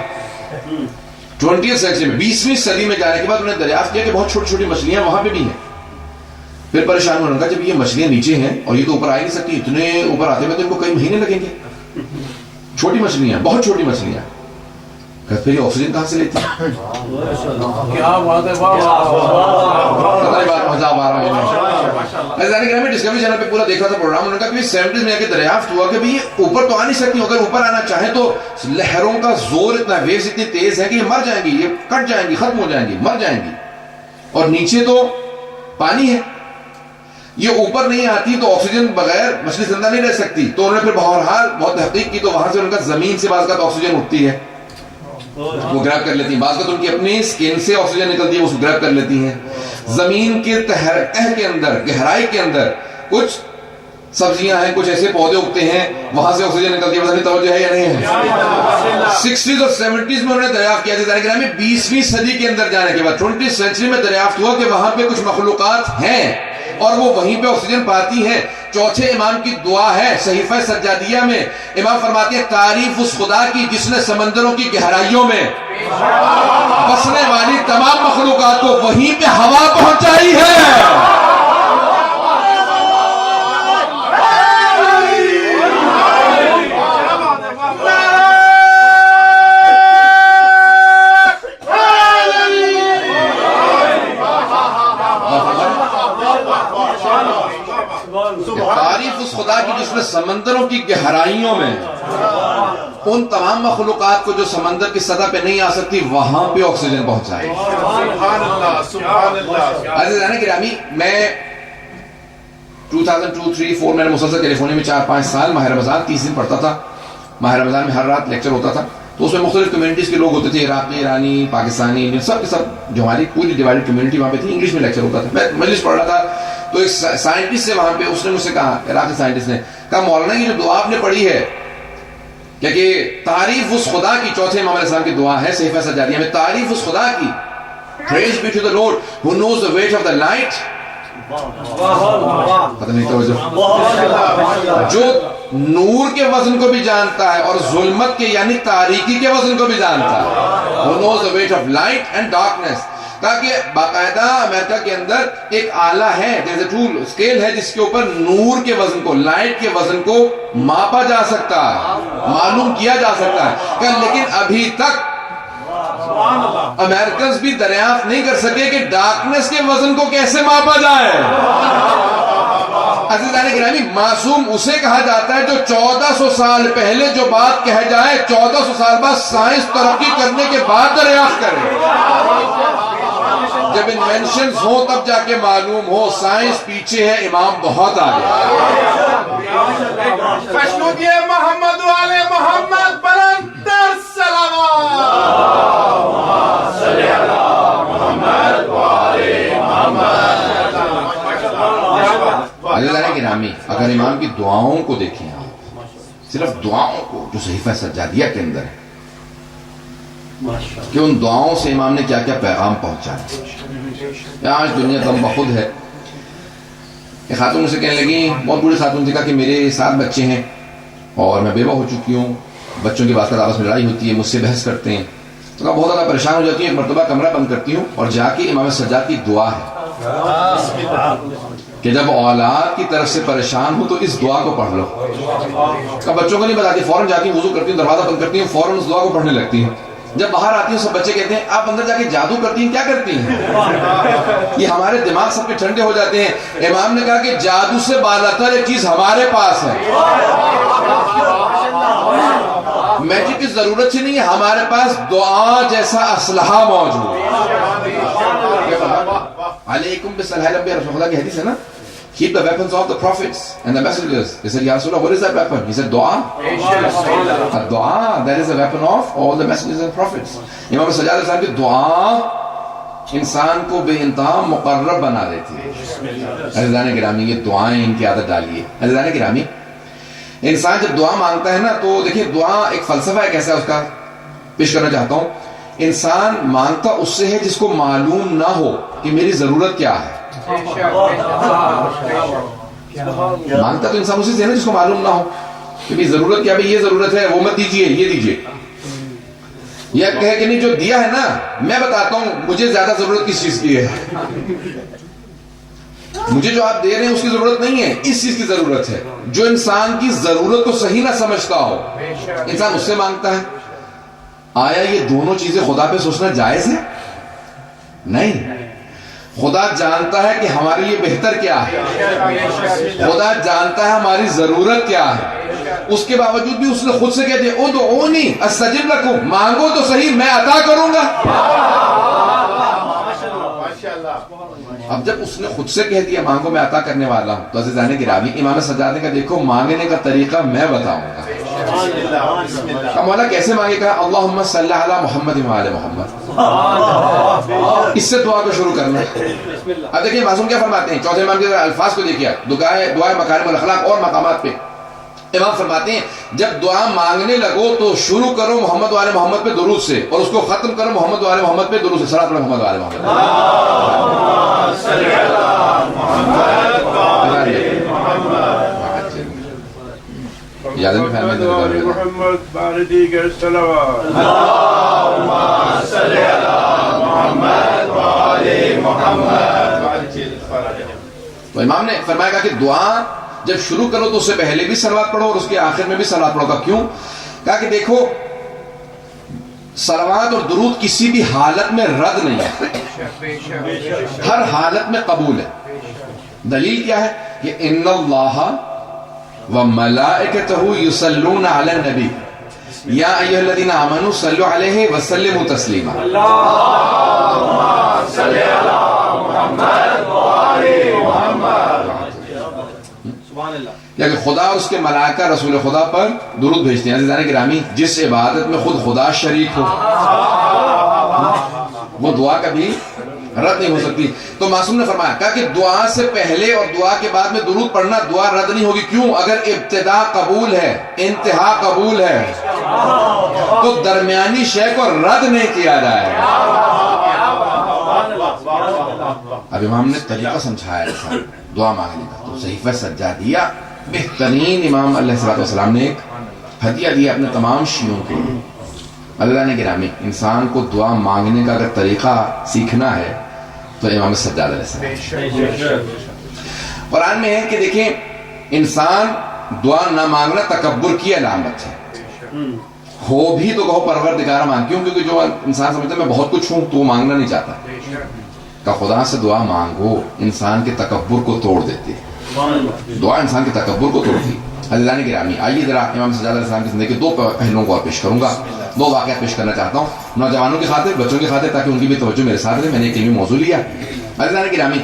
20th سینچری میں, 20ویں صدی میں جانے کے بعد انہوں نے دریافت کیا کہ بہت چھوٹی چھوٹی مچھلیاں وہاں پہ بھی ہیں. پھر پریشان ہونے لگا, جب یہ مچھلیاں نیچے ہیں اور یہ تو اوپر آ نہیں سکتی, اتنے اوپر آتے ہوئے تو ان کو کئی مہینے لگیں گے. چھوٹی مچھلیاں, بہت چھوٹی مچھلیاں, پھر یہ آکسیجن کہاں سے لیتی ہے؟ کیا بات ہے, ڈسکوری چینل پہ پورا دیکھا تھا پروگرام. انہوں نے کہا کہ 70s میں دریافت ہوا کہ یہ اوپر تو آ نہیں سکتی, اگر اوپر آنا چاہیں تو لہروں کا زور اتنا, ویوز اتنی تیز ہے کہ یہ مر جائیں گی, یہ کٹ جائیں گی, ختم ہو جائیں گی, مر جائیں گی. اور نیچے تو پانی ہے, یہ اوپر نہیں آتی تو آکسیجن بغیر مچھلی زندہ نہیں رہ سکتی. تو انہوں نے پھر بہرحال بہت تحقیق کی, تو وہاں سے ان کا زمین سے بعض کا آکسیجن اٹھتی ہے, وہ گریب کر لیتی ہیں. بعض کا ان کی اپنی سکین سے آکسیجن نکلتی ہے, وہ گریب کر لیتی ہیں. زمین کے تہ کے اندر, گہرائی کے اندر کچھ سبزیاں ہیں, کچھ ایسے پودے اگتے ہیں, وہاں سے آکسیجن نکلتی ہے. پتہ توجہ ہے یا نہیں ہے؟ 60s اور 70s میں انہوں نے دریافت کیا تھا. 20ویں صدی کے اندر جانے کے بعد 20th سینچری میں دریافت ہوا کہ وہاں پہ کچھ مخلوقات ہیں اور وہ وہیں پہ آکسیجن پاتی ہیں. چوتھے امام کی دعا ہے صحیفہ سجادیہ میں, امام فرماتے ہیں تعریف اس خدا کی جس نے سمندروں کی گہرائیوں میں بسنے والی تمام مخلوقات کو وہیں پہ ہوا پہنچائی ہے. تعریف اس خدا کی جس نے سمندروں کی گہرائیوں میں ان تمام مخلوقات کو جو سمندر کی سطح پہ نہیں آ سکتی وہاں پہ آکسیجن پہنچائی. عزیزان گرامی, میں 2002, 3, 4 میں نے مسلسل کیلیفورنیا میں 4-5 سال ماہ رمضان 30 دن پڑھتا تھا. ماہ رمضان میں ہر رات لیکچر ہوتا تھا, تو اس میں مختلف کمیونٹیز کے لوگ ہوتے تھے, عراقی, ایرانی, پاکستانی, انڈین, سب کے سب جو ہماری پوری ڈیوائڈڈ کمیونٹی وہاں پہ تھی. انگلش میں لیکچر ہوتا تھا. میں مجلس پڑھ رہا تھا تو ایک سائنٹسٹ سے وہاں پہ, اس نے مجھ سے کہا, عراقی سائنٹسٹ نے کہا, مولانا یہ جو دعا آپ نے پڑھی ہے کہ تعریف اس خدا کی, چوتھے امام علیہ السلام کی دعا ہے صحیفہ سجادیہ میں, تعریف اس خدا کی, praise be to the Lord who knows the weight of the light, پتہ نہیں توجہ, جو نور کے وزن کو بھی جانتا ہے اور ظلمت کے یعنی تاریکی کے وزن کو بھی جانتا ہے, who knows the weight of light and darkness. تاکہ باقاعدہ امریکہ کے اندر ایک آلہ ہے, جیسے ٹول اسکیل ہے, جس کے اوپر نور کے وزن کو, لائٹ کے وزن کو ماپا جا سکتا ہے, معلوم کیا جا سکتا ہے. لیکن ابھی تک امریکنز بھی دریافت نہیں کر سکے کہ ڈارکنس کے وزن کو کیسے ماپا جائے. عزیزان گرامی, معصوم اسے کہا جاتا ہے جو 1400 سال پہلے جو بات کہہ جائے 1400 سال بعد سائنس ترقی کرنے کے بعد دریافت کرے. جب انوینشنز ہوں تب جا کے معلوم ہو سائنس پیچھے ہے, امام بہت آگے. خوشنودی محمد والے محمد بلندر صلوات. عزیزان گرامی, اگر امام کی دعاؤں کو دیکھیں آپ, صرف دعاؤں کو جو صحیفہ سجادیہ کے اندر ہے, کہ ان دعاؤں سے امام نے کیا کیا پیغام پہنچایا. آج دنیا دم بخود ہے. ایک خاتون سے کہنے لگی, بہت بڑی خاتون تھی, کہا کہ میرے 7 بچے ہیں اور میں بیوہ ہو چکی ہوں, بچوں کی بات آپس میں لڑائی ہوتی ہے, مجھ سے بحث کرتے ہیں. تو کہا بہت زیادہ پریشان ہو جاتی ہوں, ایک مرتبہ کمرہ بند کرتی ہوں اور جا کے امام سجاد کی دعا ہے کہ جب اولاد کی طرف سے پریشان ہو تو اس دعا کو پڑھ لو. کہا بچوں کو نہیں بتاتی, فوراً جاتی ہوں, وضو کرتی ہوں, دروازہ بند کرتی ہوں, فوراً اس دعا کو پڑھنے لگتی ہوں. جب باہر آتی ہوں سب بچے کہتے ہیں آپ اندر جا کے جادو کرتی ہیں, کیا کرتی ہیں؟ یہ ہمارے دماغ سب کے ٹھنڈے ہو جاتے ہیں. امام نے کہا کہ جادو سے بالاتر ایک چیز ہمارے پاس ہے, میجک کی ضرورت ہی نہیں ہے, ہمارے پاس دعا جیسا اسلحہ موجود ہے. علیکم بالصلاۃ الانبیاء, رسول اللہ کی حدیث ہے نا, keep the weapons of the prophets and the messengers. They said, Ya Rasulullah, what is that weapon? He said, dua. Dua, that is the weapon of all the messengers and prophets. Imam Sajjad al-Islam کی دعا انسان کو بے انتہا مقرب بنا دیتی ہے. عزیزان گرامی یہ دعائیں ان کی عادت ڈالیے. عزیزان گرامی انسان جب دعا مانگتا ہے نا تو دیکھیں دعا ایک فلسفہ ہے کیسا اس کا پیش کرنا چاہتا ہوں. انسان مانگتا اس سے ہے جس کو معلوم نہ ہو کہ میری ضرورت کیا ہے. مانگتا تو انسان اسی سے ہے نا جس کو معلوم نہ ہو کہ میری ضرورت کیا ہے. یہ ضرورت ہے وہ مت دیجیے یہ دیجیے. یہ کہے کہ نہیں جو دیا ہے نا میں بتاتا ہوں مجھے زیادہ ضرورت کس چیز کی ہے. مجھے جو آپ دے رہے ہیں اس کی ضرورت نہیں ہے اس چیز کی ضرورت ہے. جو انسان کی ضرورت کو صحیح نہ سمجھتا ہو انسان اس سے مانگتا ہے. آیا یہ دونوں چیزیں خدا پہ سوچنا جائز ہے؟ نہیں. خدا جانتا ہے کہ ہمارے لیے بہتر کیا ہے. خدا جانتا ہے ہماری ضرورت کیا ہے. اس کے باوجود بھی اس نے خود سے کہہ دیا ادعونی استجب لکم مانگو تو صحیح میں عطا کروں گا. اب جب اس نے خود سے کہہ دیا مانگو میں عطا کرنے والا ہوں تو عزیزان گرامی امام سجاد نے کہا دیکھو مانگنے کا طریقہ میں بتاؤں گا. مولا کیسے مانگے گا؟ اللہم صلی علی محمد وعلی محمد. اس سے دعا کو شروع کرنا. اب دیکھیں معصوم کیا فرماتے ہیں چوتھے امام کے الفاظ کو دیکھیے دعائے مکارم الاخلاق اور مقامات پہ امام فرماتے ہیں جب دعا مانگنے لگو تو شروع کرو محمد وعلی محمد پہ درود سے اور اس کو ختم کرو محمد وعلی محمد پہ درود سے. صلاۃ علی محمد وعلی محمد. یاد میں فہمیں محمد باردی کے صلوات. اللہم صلی علی محمد وعلی محمد. تو امام نے فرمایا کہ دعا جب شروع کرو تو اس سے پہلے بھی صلوات پڑھو اور اس کے آخر میں بھی صلوات پڑھو. کا کیوں؟ کہا کہ دیکھو صلوات اور درود کسی بھی حالت میں رد نہیں ہے ہر حالت میں قبول ہے. دلیل کیا ہے کہ ان اللہ وملائکتہ یصلون علی النبی یا ایھا الذین آمنوا صلوا علیہ وسلموا تسلیما. اللہم صلی علی محمد وعلی محمد. کہ خدا اور اس کے ملائکہ رسول خدا پر درود بھیجتے ہیں. عزیزان گرامی جس عبادت میں خود خدا شریک ہو وہ دعا کبھی رد نہیں ہو سکتی. تو معصوم نے فرمایا کہا کہ دعا سے پہلے اور دعا کے بعد میں درود پڑھنا دعا رد نہیں ہوگی. کیوں؟ اگر ابتدا قبول ہے انتہا قبول ہے تو درمیانی شے کو رد نہیں کیا جائے. اب امام نے طریقہ سمجھایا ہے دعا مانگنے کا. تو صحیفہ سجادیہ بہترین امام علیہ الصلوۃ والسلام نے ایک ہدیہ دیا اپنے تمام شیعوں کے لیے. اللہ نے گرامی انسان کو دعا مانگنے کا اگر طریقہ سیکھنا ہے تو امام سجاد علیہ السلام. قرآن میں ہے کہ دیکھیں انسان دعا نہ مانگنا تکبر کی علامت ہے. ہو بھی تو کہو پروردگار مانگ. کیوں؟ کیونکہ جو انسان سمجھتا ہے میں بہت کچھ ہوں تو وہ مانگنا نہیں چاہتا. کہ خدا سے دعا مانگو انسان کے تکبر کو توڑ دیتی ہے. دعا انسان کے تکبر کو توڑتی. عزیزان گرامی آئیے ذرا امام سجاد علیہ السلام کی زندگی کے دو پہلوؤں کو اور پیش کروں گا. دو واقعات پیش کرنا چاہتا ہوں نوجوانوں کی خاطر بچوں کی خاطر تاکہ ان کی بھی توجہ میرے ساتھ رہے. میں نے ایک علمی موضوع لیا. عزیزان گرامی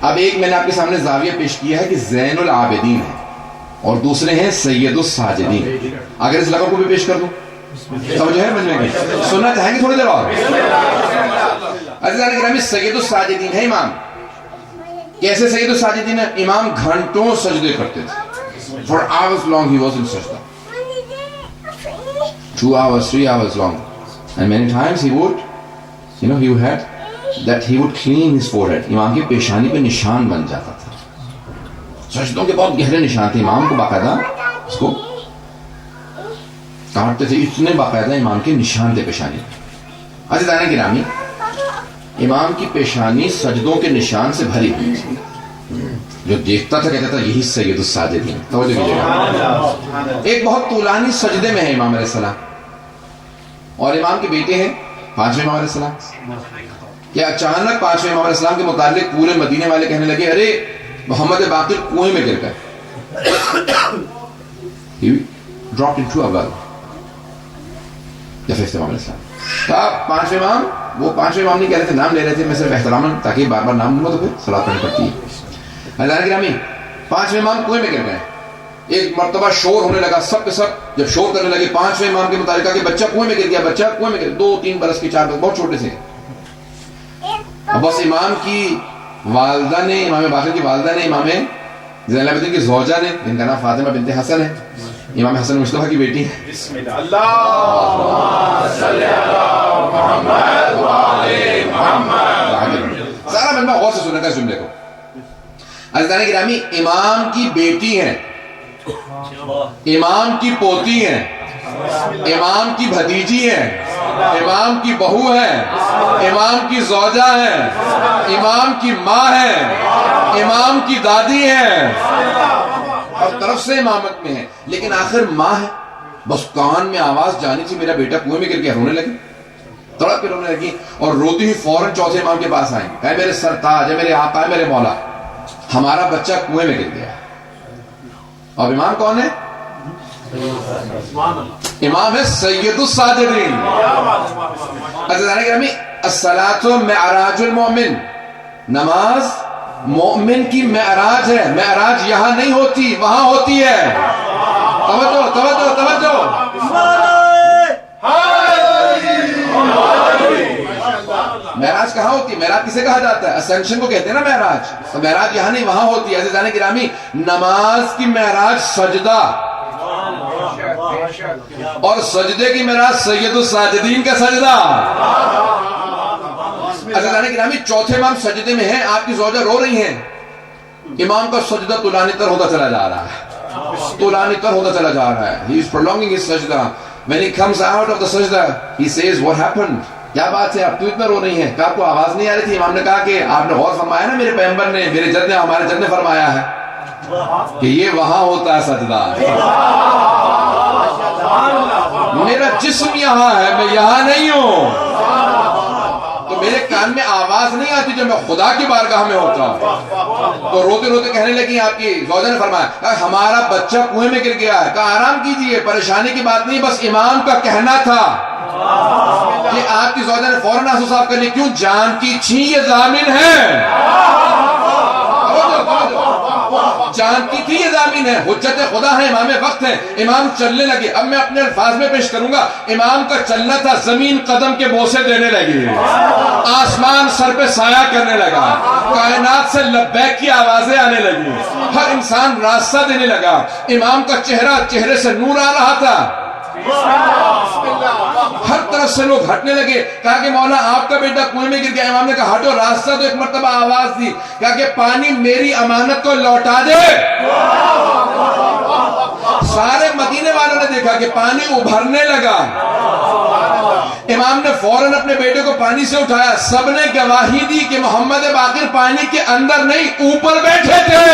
اب ایک میں نے آپ کے سامنے زاویہ پیش کیا ہے کہ زین العابدین ہے اور دوسرے ہیں سید الساجدین. اگر اس لقب کو بھی پیش کر دوں توجہ ہے مجھے کی سننا چاہیں گے تھوڑی دیر اور. عزیزان گرامی سید الساجدین ہے امام. کیسے سید الساجدین ہے؟ امام گھنٹوں سجدے کرتے تھے. For hours long he was in sajda. 2 hours, 3 hours long. And many times he would, he had that he would clean his forehead. امام کی پیشانی پہ نشان بن جاتا تھا. سجدوں کے بہت گہرے نشان تھے. امام کو باقاعدہ اس کو کاٹتے تھے. اتنے باقاعدہ امام کے نشان تھے پیشانی. عزیزان گرامی امام کی پیشانی سجدوں کے نشان سے بھری ہوئی تھی. جو دیکھتا تھا کہتا تھا یہی سید الساجدین. توجہ کیجیے گا ایک بہت طولانی سجدے میں ہے امام علیہ السلام اور امام کے بیٹے ہیں پانچویں امام علیہ السلام. کہ اچانک پانچویں امام علیہ السلام کے متعلق پورے مدینے والے کہنے لگے ارے محمد باقر کنویں میں گر گئے. He dropped into a well. یا ففتھ امام علیہ السلام کہا پانچویں امام. وہ پانچویں امام نہیں کہہ رہے تھے نام لے رہے تھے. میں صرف احتراماً تاکہ بار بار نام لوں تو پھر صلاۃ پڑھنی پڑتی ہے. اللہ گرامی پانچویں امام کنویں میں گر گئے. ایک مرتبہ شور ہونے لگا. سب کے سب جب شور کرنے لگے پانچویں امام کے متعلق کہ بچہ کنویں میں گر گیا بچہ کنویں میں گر. 2-3 برس کے 4 برس بہت چھوٹے سے. اب بس امام کی والدہ نے، امام باقر کی والدہ نے، امام زین العابدین کی زوجہ نے، جن کا نام فاطمہ بنت حسن ہے، امام حسن مصطفیٰ کی بیٹی ہے. بسم اللہ. اللہم صلی علی محمد وعلی محمد. سارا مجمع غور سے سننے کا اس جملے کو. عزیزان گرامی، امام کی بیٹی ہیں، امام کی پوتی ہیں، امام کی بھتیجی ہیں، امام کی بہو ہیں، امام کی زوجہ ہیں، امام کی ماں ہیں، امام کی دادی ہیں، اور طرف سے امامت میں ہے. لیکن آخر ماں ہے. بس کان میں آواز جانی تھی میرا بیٹا کنویں میں گر کے رونے لگی، تڑپ کے رونے لگی، اور روتی ہوئی فوراً چوتھے امام کے پاس آئیں. کہے میرے سرتاج ہے، میرے آقا ہے، میرے مولا، ہمارا بچہ کنویں میں گر گیا. اور امام کون ہے؟ امام ہے سید الساجدین. عزیزان گرامی، الصلاۃ معراج المؤمن، نماز مومن کی معراج ہے. معراج یہاں نہیں ہوتی، وہاں ہوتی ہے. توجہ توجہ توجہ. معراج کہاں ہوتی ہے؟ معراج کسے کہا جاتا ہے؟ اسینشن کو کہتے ہیں نا معراج. تو معراج یہاں نہیں وہاں ہوتی ہے. عزیزان گرامی، نماز کی معراج سجدہ، اور سجدے کی معراج سید الساجدین کا سجدہ. عزیزان گرامی، چوتھے امام سجدے میں ہیں، آپ کی زوجہ رو رہی ہیں، امام کا سجدہ طولانی تر ہوتا چلا جا رہا ہے، طولانی تر ہوتا چلا جا رہا ہے. He is prolonging his sajda. When he comes out of the sajda, he says, what happened? کیا بات ہے، آپ کیوں اتنا رو رہی ہیں؟ کہ آپ کو آواز نہیں آ رہی تھی؟ امام نے کہا کہ آپ نے غور فرمایا نا، میرے پیغمبر نے، میرے جد نے، ہمارے جد نے فرمایا ہے کہ یہ وہاں ہوتا ہے سجدہ. میرا جسم یہاں ہے، میں یہاں نہیں ہوں. تو میرے کان میں آواز نہیں آتی جب میں خدا کی بارگاہ میں ہوتا ہوں. تو روتے روتے کہنے لگی، آپ کی زوجہ نے فرمایا ہمارا بچہ کنویں میں گر گیا ہے. کہا آرام کیجئے، پریشانی کی بات نہیں، بس امام کا کہنا تھا. کہ آپ کی زوجہ نے فوراً آنسو صاف کر لی. کیوں؟ جان کی چھین یہ ضامن ہے، جان کی تھی یہ ضامن ہے، حجت خدا ہے، امام وقت ہے. امام چلنے لگے. اب میں اپنے الفاظ میں پیش کروں گا. امام کا چلنا تھا، زمین قدم کے بوسے دینے لگی، آسمان سر پہ سایہ کرنے لگا، کائنات سے لبیک کی آوازیں آنے لگی، ہر انسان راستہ دینے لگا. امام کا چہرے سے نور آ رہا تھا. ہر طرف سے لوگ ہٹنے لگے. کہا کہ مولا آپ کا بیٹا کنویں میں گر گیا. امام نے کہا ہٹو. راستہ تو ایک مرتبہ آواز دی. کہا کہ پانی میری امانت کو لوٹا دے. سارے مدینے والوں نے دیکھا کہ پانی ابھرنے لگا. امام نے فوراً اپنے بیٹے کو پانی سے اٹھایا. سب نے گواہی دی کہ محمد باقر پانی کے اندر نہیں، اوپر بیٹھے تھے.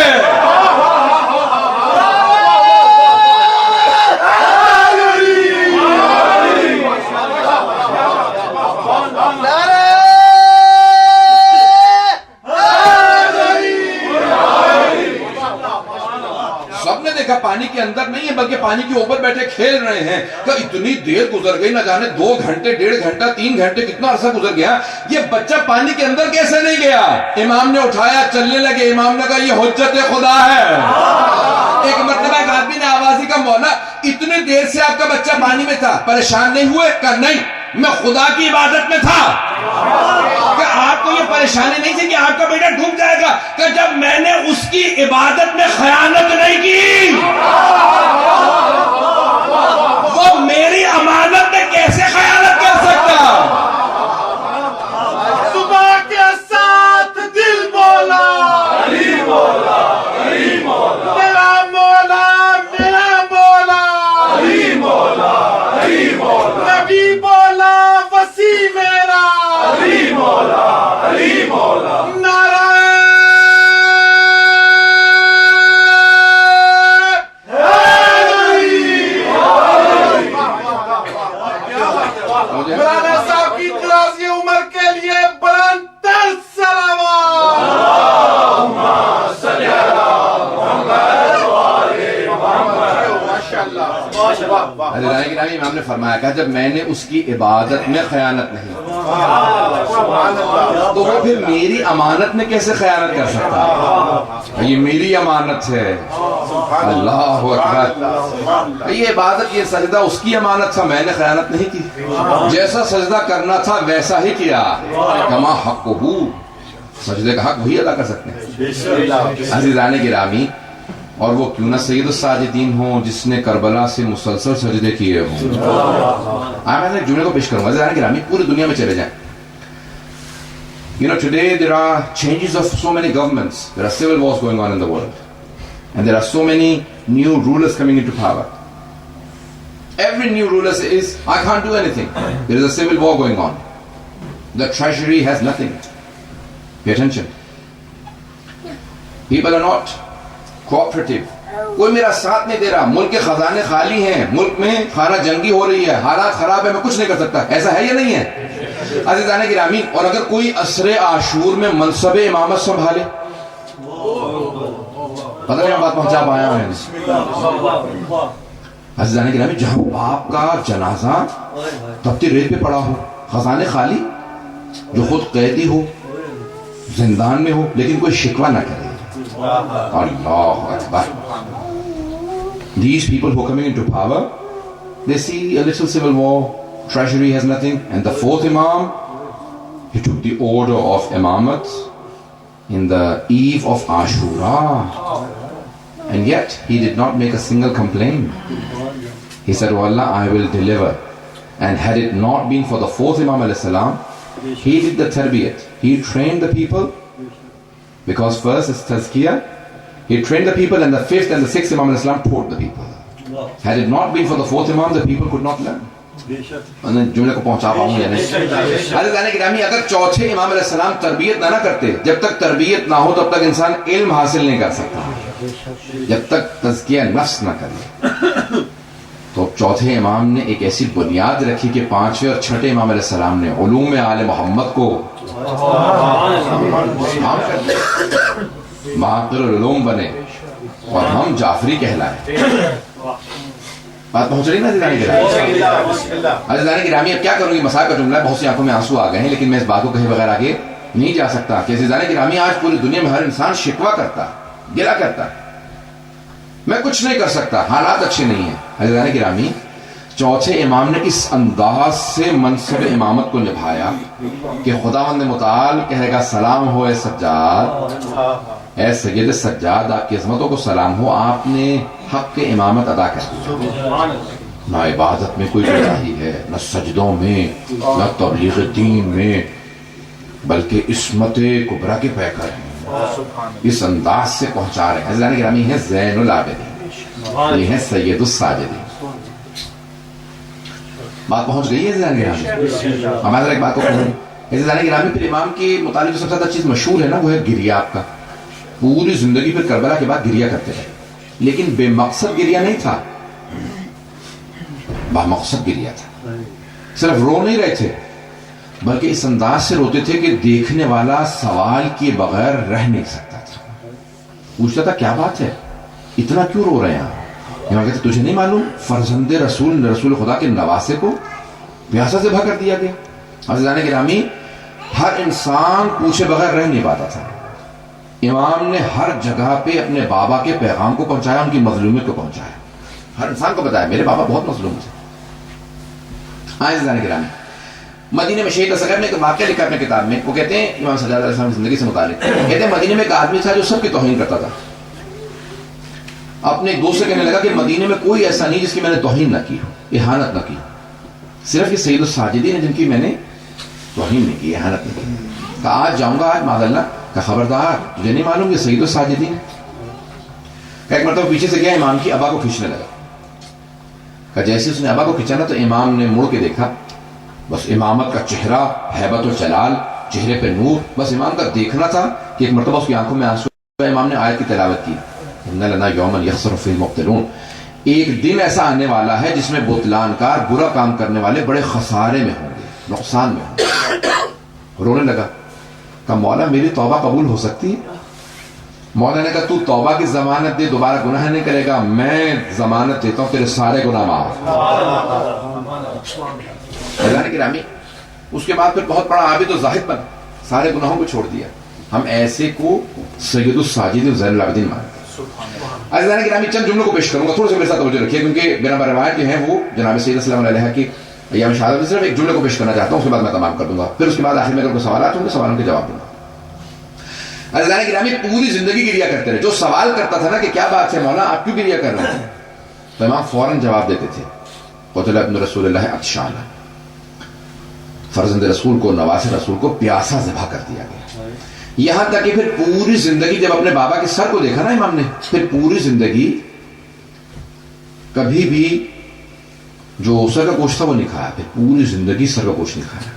پانی کے اندر نہیں ہے بلکہ پانی کے اوپر بیٹھے کھیل رہے ہیں. کہ اتنی دیر گزر گئی، نہ جانے 2 گھنٹے، 1.5 گھنٹہ، 3 گھنٹے، کتنا عرصہ گزر گیا، یہ بچہ پانی کے اندر کیسے نہیں گیا؟ امام نے اٹھایا، چلنے لگے. امام نے کہا یہ حجت خدا ہے. ایک مرتبہ ایک آدمی نے آواز دی، کہا مولا اتنی دیر سے آپ کا بچہ پانی میں تھا، پریشان نہیں ہوئے؟ کہا نہیں، میں خدا کی عبادت میں تھا. کہ آپ کو یہ پریشانی نہیں تھی کہ آپ کا بیٹا ڈوب جائے گا؟ کہ جب میں نے اس کی عبادت میں خیانت نہیں کی، وہ میری امانت میں کیسے خیانت کر سکتا؟ صبح کے ساتھ دل بولا، علی مولا، علی مولا، میرا مولا، میرا مولا، علی مولا، علی مولا، نبی بولا وسیع میرا، علی مولا، علی مولا. مولانا صاحب کی دراز عمر کے لیے بلند تر صلوات. اللہم صلی علی محمد وآل محمد. ماشاءاللہ. امام نے فرمایا کہ جب میں نے اس کی عبادت میں خیانت نہیں، تو وہ پھر میری امانت میں کیسے خیانت کر سکتا؟ یہ میری امانت ہے. اللہ اکبر. یہ عبادت، یہ سجدہ اس کی امانت تھا، میں نے خیانت نہیں کی. جیسا سجدہ کرنا تھا ویسا ہی کیا. کما حقہ، سجدے کا حق وہی ادا کر سکتے ہیں. عزیزان گرامی، اور وہ کیوں نہ سید الساجدین ہوں جس نے کربلا سے مسلسل سجدے کیے ہوں. میں ایک جملے کو پیش کروں گا. عزیزان گرامی، پوری دنیا میں چلے جائیں. You know, today there are changes of so many governments. There are civil wars going on in the world. And there are so many new rulers coming into power. Every new ruler says, I can't do anything. There is a civil war going on. The treasury has nothing. Pay attention. People are not cooperative. کوئی میرا ساتھ نہیں دے رہا. ملک کے خزانے خالی ہیں. ملک میں خانہ جنگی ہو رہی ہے. حالات خراب ہے. میں کچھ نہیں کر سکتا. ایسا ہے یا نہیں ہے؟ عزیزان گرامی، اور اگر کوئی عصر عاشور میں منصب امامت سنبھالے، پتہ نہیں میں بات پہنچا پایا ہوں. عزیزان گرامی، جہاں باپ کا جنازہ تپتی ریت پہ پڑا ہو، خزانے خالی، جو خود قیدی ہو، زندان میں ہو، لیکن کوئی شکوہ نہ کرے. اللہ اکبر. These people who are coming into power, they see a little civil war, treasury has nothing, and the fourth Imam, he took the order of Imamat in the eve of Ashura, and yet he did not make a single complaint. He said, oh Allah, I will deliver. And had it not been for the fourth Imam alayhi salam, he did the tarbiyat. He trained the people, because first is tazkiyah. He trained the people, and the fifth and the sixth Imam alayhi salam taught the people. Had it not been for the fourth Imam, the people could not learn. جملے کو پہنچا پاؤں یا نہیں؟ عزیزان گرامی، اگر چوتھے امام علیہ السلام تربیت نہ کرتے، جب تک تربیت نہ ہو تب تک انسان علم حاصل نہیں کر سکتا. جب تک تزکیہ نفس نہ کرے. تو چوتھے امام نے ایک ایسی بنیاد رکھی کہ پانچویں اور چھٹے امام علیہ السلام نے علوم آل محمد کو معقل العلوم بنے اور ہم جعفری کہلائے. بات پہنچ رہی نا عزیزان گرامی؟ عزیزان گرامی، اب کیا کروں گی؟ مسائل کا جملہ ہے، بہت سی آنکھوں میں آنسو آ گئے ہیں، لیکن میں اس بات کو کہے بغیر آگے نہیں جا سکتا کہ عزیزان گرامی، آج پوری دنیا میں ہر انسان شکوہ کرتا، گلہ کرتا، میں کچھ نہیں کر سکتا، حالات اچھے نہیں ہیں. عزیزان گرامی، چوتھے امام نے اس انداز سے منصب امامت کو نبھایا کہ خداوند متعال کہے گا، سلام ہو اے سجاد، اے سید سجاد، آپ کی عظمتوں کو سلام ہو، آپ نے حق کے امامت ادا کر دیا. نہ عبادت میں کوئی کوتاہی ہے، نہ سجدوں میں، نہ تبلیغ دین میں، بلکہ عصمت کبریٰ کے پیکر ہیں. اس انداز سے پہنچا رہے ہیں. عزیزان گرامی، ہے زین العابدین، یہ ہے سید الساجدین. بات پہنچ گئی ہے عزیزان گرامی؟ ہمارے ایک بات کو کہوں عزیزان گرامی، پھر امام کے متعلق جو سب سے زیادہ چیز مشہور ہے نا، وہ ہے گریہ. آپ کا پوری زندگی پھر کربلا کے بعد گریہ کرتے رہے، لیکن بے مقصد گریہ نہیں تھا، با مقصد گریہ تھا. صرف رو نہیں رہے تھے، بلکہ اس انداز سے روتے تھے کہ دیکھنے والا سوال کیے بغیر رہ نہیں سکتا تھا. پوچھتا تھا، کیا بات ہے، اتنا کیوں رو رہے ہیں آپ؟ امام کہتے، تجھے نہیں معلوم فرزند رسول خدا کے نواسے کو پیاسا سے بھا کر دیا گیا. عزیزان گرامی، ہر انسان پوچھے بغیر رہ نہیں پاتا تھا. امام نے ہر جگہ پہ اپنے بابا کے پیغام کو پہنچایا، ان کی مظلومیت کو پہنچایا. ہر انسان کو بتایا، میرے بابا بہت مظلوم تھے. عزیزان گرامی، مدینے میں شہید اصغر نے ایک واقعہ لکھا اپنے کتاب میں. وہ کہتے ہیں، امام سجاد علیہ السلام کی زندگی سے متعلق کہتے ہیں، مدینے میں ایک آدمی تھا جو سب کی توہین کرتا تھا. اپنے ایک دوست سے کہنے لگا کہ مدینے میں کوئی ایسا نہیں جس کی میں نے توہین نہ کی ہو، اہانت نہ کی ہو. صرف یہ سید الساجدین ہیں جن کی میں نے توہین نہیں کی، اہانت نہیں کی. کہا آج جاؤں گا، آج معاذ اللہ، کہ خبردار تجھے نہیں معلوم یہ سید الساجدین ہے. کہ ایک مرتبہ پیچھے سے گیا، امام کی ابا کو کھینچنے لگا. کہ جیسے اس نے ابا کو کھینچا نا، تو امام نے مڑ کے دیکھا، بس امامت کا چہرہ، ہیبت و جلال، چہرے پہ نور، بس امام کا دیکھنا تھا کہ ایک مرتبہ اس کی آنکھوں میں آنسو. امام نے آیت کی تلاوت کی، اِنَّ لَنَا يَوْمًا يَخْسَرُ فِيهِ الْمُبْطِلُونَ. ایک دن ایسا آنے والا ہے جس میں بطلان کار، برا کام کرنے والے بڑے خسارے میں ہوں گے، نقصان میں ہوں گے. رونے لگا. کہا مولا میری توبہ قبول ہو سکتی ہے؟ مولا نے کہا تو توبہ کی ضمانت دے، دوبارہ گناہ نہیں کرے گا، میں ضمانت دیتا ہوں تیرے سارے گناہ معاف. عزیزان گرامی، اس کے بعد پھر بہت بڑا عابد و زاہد بنا، سارے گناہوں کو چھوڑ دیا. ہم ایسے کو سید الساجدین زین العابدین مانتے ہیں. عزیزان گرامی، چند جملوں کو پیش کروں گا، تھوڑا سا میرے ساتھ توجہ رکھیے، کیونکہ بنا روایت جو ہیں وہ جناب سید صلی اللہ علیہ کی ایام شہادت میں صرف ایک جملے کو پیش کرنا چاہتا ہوں، اس کے بعد میں تمام کر دوں گا. پھر اس کے بعد آخر میں اگر کوئی سوالات ہوں گے سوالوں کے جواب دوں گا. عزیزان گرامی پوری زندگی گریا کرتے رہے. جو سوال کرتا تھا نا کہ کیا بات ہے مولا آپ کیوں گریا کر رہے ہیں، تو امام فوراً جواب دیتے تھے قتل ابن رسول اللہ عطشان، فرزند رسول کو، نواز رسول کو پیاسا ذبح کر دیا گیا. یہاں تک کہ پھر پوری زندگی جب اپنے بابا کے سر کو دیکھا نا امام نے، پھر پوری زندگی کبھی بھی جو سر کا گوشت تھا وہ نہیں کھایا، پھر پوری زندگی سر کا گوشت نہیں کھایا.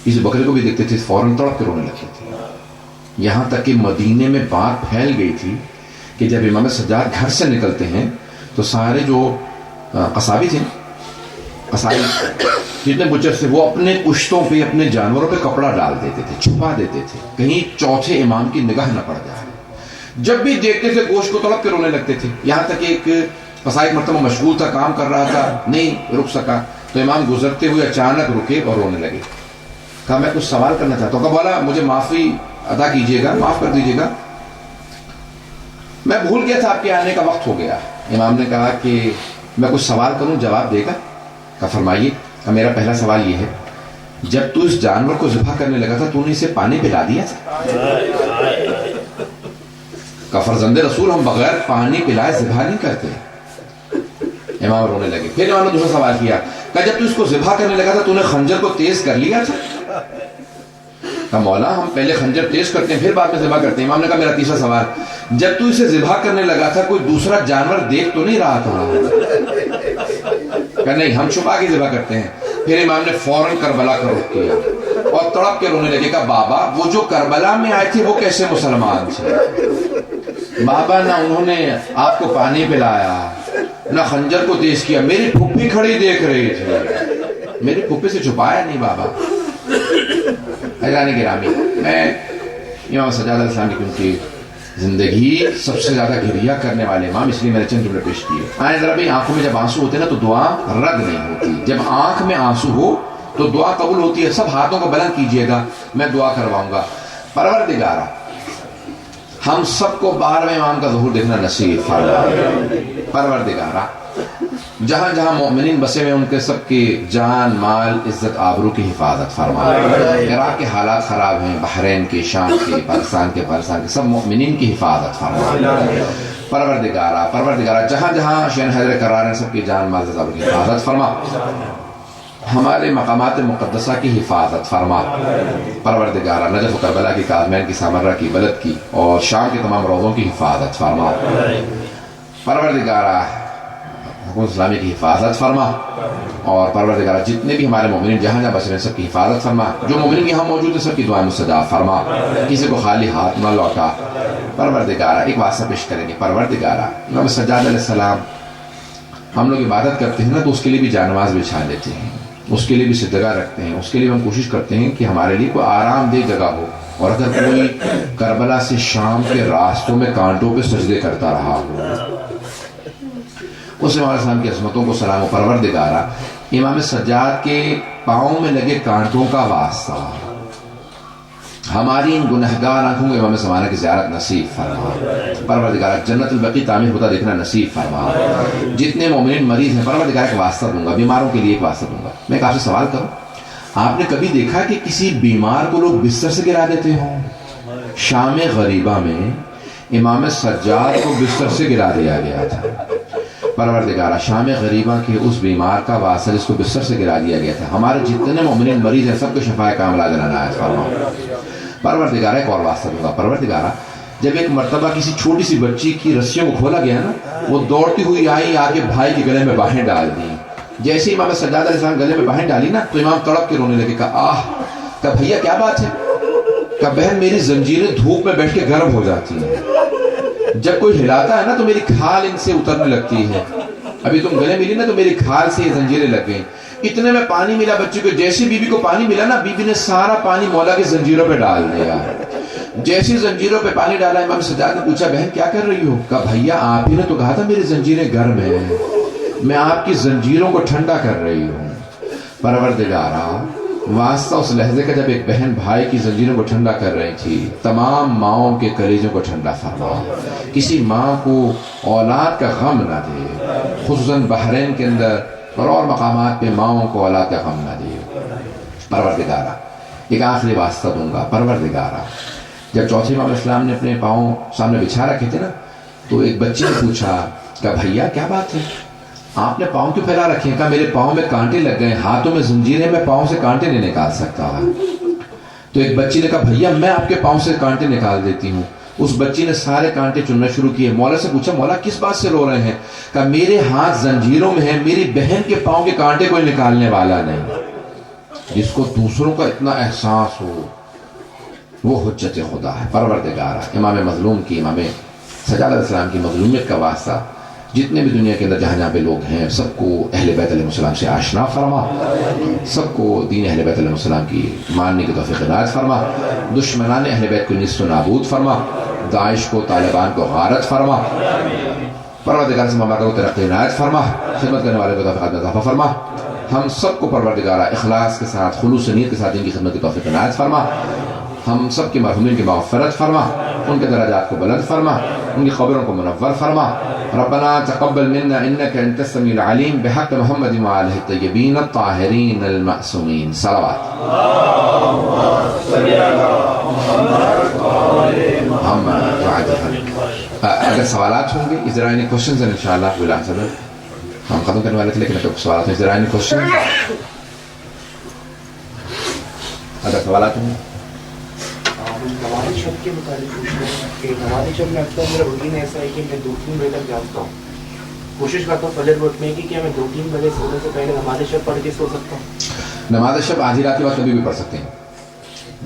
کسی بکرے کو بھی دیکھتے تھے فوراً تڑپ کے رونے لگتے تھے. یہاں تک کہ مدینے میں بات پھیل گئی تھی کہ جب امام سجاد گھر سے نکلتے ہیں تو سارے جو قصابی تھے، قصابی جتنے بچر تھے، وہ اپنے پشتوں پہ، اپنے جانوروں پہ کپڑا ڈال دیتے تھے، چھپا دیتے تھے کہیں چوتھے امام کی نگاہ نہ پڑ جائے. جب بھی دیکھتے تھے گوشت کو تڑپ کے رونے لگتے تھے. یہاں تک کہ ایک قصائی مرتبہ مشغول تھا، کام کر رہا تھا، نہیں رک سکا، تو امام گزرتے ہوئے اچانک رکے اور رونے لگے. کہا میں کچھ سوال کرنا چاہتا ہوں. کہا بولا مجھے معافی ادا کیجیے گا، معاف کر دیجیے گا، میں بھول گیا تھا آپ کے آنے کا وقت ہو گیا. امام نے کہا کہ میں کچھ سوال کروں، جواب دے گا؟ کہا فرمائیے. میرا پہلا سوال یہ ہے، جب تو اس جانور کو ذبح کرنے لگا تھا تو نے اسے پانی پلا دیا تھا؟ کہا فرزند رسول ہم بغیر پانی پلائے ذبح نہیں کرتے. امام رونے لگے. پھر امام نے دوسرا سوال کیا، کہا جب تو اس کو ذبح کرنے لگا تھا تو نے خنجر کو تیز کر لیا تھا؟ کہا مولا ہم پہلے خنجر تیز کرتے ہیں پھر بعد میں ذبح کرتے ہیں. امام نے کہا میرا تیسرا سوال، جب تو اسے ذبح کرنے لگا تھا کوئی دوسرا جانور دیکھ تو نہیں رہا تھا؟ کہا نہیں ہم چھپا کے ذبح کرتے ہیں. پھر امام نے فوراً کربلا کا رخ کیا اور تڑپ کے رونے لگے. کہا بابا وہ جو کربلا میں آئے تھے وہ کیسے مسلمان تھے؟ بابا نہ انہوں نے آپ کو پانی پلایا، نہ خنجر کو تیز کیا، میری پھپھی کھڑی دیکھ رہی تھی، میری پھپھی سے چھپایا نہیں بابا. حیرانی گرامی، میں امام سجاد علیہ السلام کی کیونکہ زندگی سب سے زیادہ گھریا کرنے والے امام، اس لیے میں نے چند جملے پیش کیے. آئیں ذرا بھی آنکھوں میں جب آنسو ہوتے ہیں نا تو دعا رد نہیں ہوتی. جب آنکھ میں آنسو ہو تو دعا قبول ہوتی ہے. سب ہاتھوں کو بلند کیجئے گا، میں دعا کرواؤں گا. پروردگارہ ہم سب کو 12ویں امام کا ظہور دیکھنا نصیب فرما. پروردگارہ جہاں جہاں مومنین بسے ہوئے ان کے سب کی جان، مال، عزت، آبرو کی حفاظت فرما. عراق کے حالات خراب ہیں، بحرین کے، شام کے، پاکستان کے سب مومنین کی حفاظت فرما. پروردگارہ جہاں جہاں شین حیدر کرار ہیں سب کی جان، مال، عزت، آبرو کی حفاظت فرما. ہمارے مقامات مقدسہ کی حفاظت فرما. پروردگارہ نجف و کربلا کی، کاظمین کی، سامرہ کی، بلد کی اور شام کے تمام روضوں کی حفاظت فرما. پروردگارہ حکومت اسلامی کی حفاظت فرما. اور پروردگارہ جتنے بھی ہمارے مومنین جہاں جہاں بسے ہیں سب کی حفاظت فرما. جو مومنین یہاں موجود ہیں سب کی دعائیں مستجاب فرما. کسی کو خالی ہاتھ نہ لوٹا. پروردگارہ ایک واسطہ پیش کریں گے. پروردگارہ امام سجاد علیہ السلام ہم لوگ عبادت کرتے ہیں نا تو اس کے لیے بھی جانماز بچھا لیتے ہیں، اس کے لیے بھی صدقہ رکھتے ہیں، اس کے لیے ہم کوشش کرتے ہیں کہ ہمارے لیے کوئی آرام دہ جگہ ہو. اور اگر کوئی کربلا سے شام کے راستوں میں کانٹوں پہ سجدے کرتا رہا ہو، اس امام السلام کی عظمتوں کو سلام. و پروردگارہ امام سجاد کے پاؤں میں لگے کانٹوں کا واسطہ ہماری ان گنہگار آنکھوں کو امام زمانہ کی زیارت نصیب فرما. پروردگارہ جنت البقیع تعمیر ہوتا دیکھنا نصیب فرما. جتنے مومنین مریض ہیں پروردگارہ ایک واسطہ دوں گا، بیماروں کے لیے ایک واسطہ دوں گا. میں ایک آپ سے سوال کروں، آپ نے کبھی دیکھا کہ کسی بیمار کو لوگ بستر سے گرا دیتے ہوں؟ شام غریبہ میں امام سجاد کو بستر سے گرا دیا گیا تھا. پروردگارہ شام غریبہ کے اس بیمار کا واسطہ جس کو بستر سے گرا دیا گیا تھا، ہمارے جتنے مومنین مریض ہیں سب کو شفاء کاملہ عنایت فرما. پروردگارہ ایک اور واسطہ دوں گا. پروردگارہ جب ایک مرتبہ کسی چھوٹی سی بچی کی رسیوں کو کھولا گیا نا، وہ دوڑتی ہوئی آئی، آگے بھائی کے گلے میں باہیں ڈال دی. جیسے امام سجاد علیہ السلام گلے میں باہیں ڈالی نا تو امام تڑپ کے رونے لگے. کہا آہ، کہا بھیا کیا بات ہے؟ کہا بہن میری زنجیریں دھوپ میں بیٹھ کے گرم ہو جاتی ہیں، جب کوئی ہلاتا ہے نا تو میری کھال ان سے اترنے لگتی ہے. ابھی تم گلے ملی نا تو میری کھال سے یہ زنجیریں لگ گئیں. اتنے میں پانی ملا بچی کو. جیسے بیوی کو پانی ملا نا، بیوی نے سارا پانی مولا کے زنجیروں پہ ڈال دیا. جیسی زنجیروں پہ پانی ڈالا، امام سجاد نے پوچھا بہن کیا کر رہی ہو؟ کہا بھیا آپ ہی نے تو کہا تھا میری زنجیریں گرم ہیں، میں آپ کی زنجیروں کو ٹھنڈا کر رہی ہوں. پروردگارہ واسطہ اس لہجے کا جب ایک بہن بھائی کی زنجیروں کو ٹھنڈا کر رہی تھی، تمام ماؤں کے کلیجوں کو ٹھنڈا فرما. کسی ماں کو اولاد کا غم نہ دے، خصوصاً بحرین کے اندر اور مقامات پہ ماؤں کو اولاد کا غم نہ دے. پروردگارہ ایک آخری واسطہ دوں گا. پروردگارہ جب چوتھے امام اسلام نے اپنے پاؤں سامنے بچھا رکھے تھے نا تو ایک بچے نے پوچھا کہ بھیا کیا بات ہے، آپ نے پاؤں کیوں پھیلا رکھے ہیں؟ کہا میرے پاؤں میں کانٹے لگ گئے، ہاتھوں میں زنجیریں، میں پاؤں سے کانٹے نہیں نکال سکتا۔ تو ایک بچی نے کہا بھیا میں آپ کے پاؤں سے کانٹے نکال دیتی ہوں۔ اس بچی نے سارے کانٹے چننا شروع کیے۔ مولا سے پوچھا مولا کس بات سے رو رہے ہیں؟ کہا میرے ہاتھ زنجیروں میں ہیں، میری بہن کے پاؤں کے کانٹے کوئی نکالنے والا نہیں۔ جس کو دوسروں کا اتنا احساس ہو وہ حجت خدا ہے، پروردگار ہے۔ امام مظلوم کی، امام سجاد علیہ السلام کی مظلومیت کا واسطہ جتنے بھی دنیا کے اندر جہاں جہاں پہ لوگ ہیں سب کو اہل بیت علیہ السلام سے آشنا فرما، سب کو دین اہل بیت علیہ السلام کی ماننے کی توفیق عنایت فرما، دشمنان اہل بیت کو نصف و نابود فرما، داعش کو، طالبان کو غارت فرما، پروردگار سے مملکت کو ترقی عنایت فرما، خدمت کرنے والے کو توفیق اضافہ فرما، ہم سب کو پروردگارہ اخلاص کے ساتھ، خلوص نیت کے ساتھ ان کی خدمت کی توفیق عنایت فرما، ہم سب کے مرحومین کی مغفرت فرما، ان کے درجات کو بلند فرما، ان کی قبروں کو منور فرما۔ ربنا تقبل منا انك انت السميع العليم بحق محمد وآله الطيبين الطاهرين المعصومين صلوات۔ ہم اگر سوالات ہوں گے از there any questions and inshallah we'll answer them۔ ہم ختم کرنے والے تھے لیکن اگر سوالات ہیں is there any questions؟ اگر سوالات ہوں گے نماز شب کے متعلق پوچھ رہے ہیں کہ نماز شب میں اکثر میرا روٹین ایسا ہے کہ میں 2-3 بجے تک جاگتا ہوں، کوشش کرتا ہوں فجر وقت میں کہ کیا میں 2-3 بجے سونے سے پہلے نماز شب پڑھ کے سو سکتا ہوں؟ نماز شب آدھی رات کے بعد کبھی بھی پڑھ سکتے ہیں،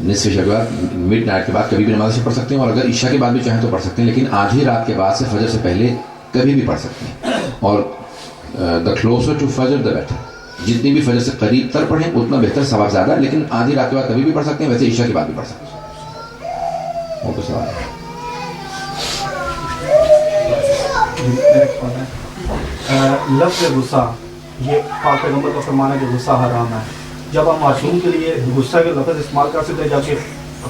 نصف شب کے بعد، مڈ نائٹ کے بعد کبھی بھی نماز شب پڑھ سکتے ہیں، اور اگر عشاء کے بعد بھی چاہیں تو پڑھ سکتے ہیں، لیکن آدھی رات کے بعد سے فجر سے پہلے کبھی بھی پڑھ سکتے ہیں، اور the closer to فجر the better، جتنی بھی فجر سے قریب تر پڑھیں اتنا بہتر، ثواب زیادہ، لیکن آدھی رات کے بعد کبھی بھی پڑھ سکتے ہیں، ویسے عشاء کے بعد بھی پڑھ سکتے ہیں۔ اور کوئی سوال ہے؟ لفظ غصہ، یہ پاک پیغمبر کا فرمانا ہے کہ غصہ حرام ہے، جب ہم معصوم کے لیے غصہ کے لفظ استعمال کر سکتے ہیں جبکہ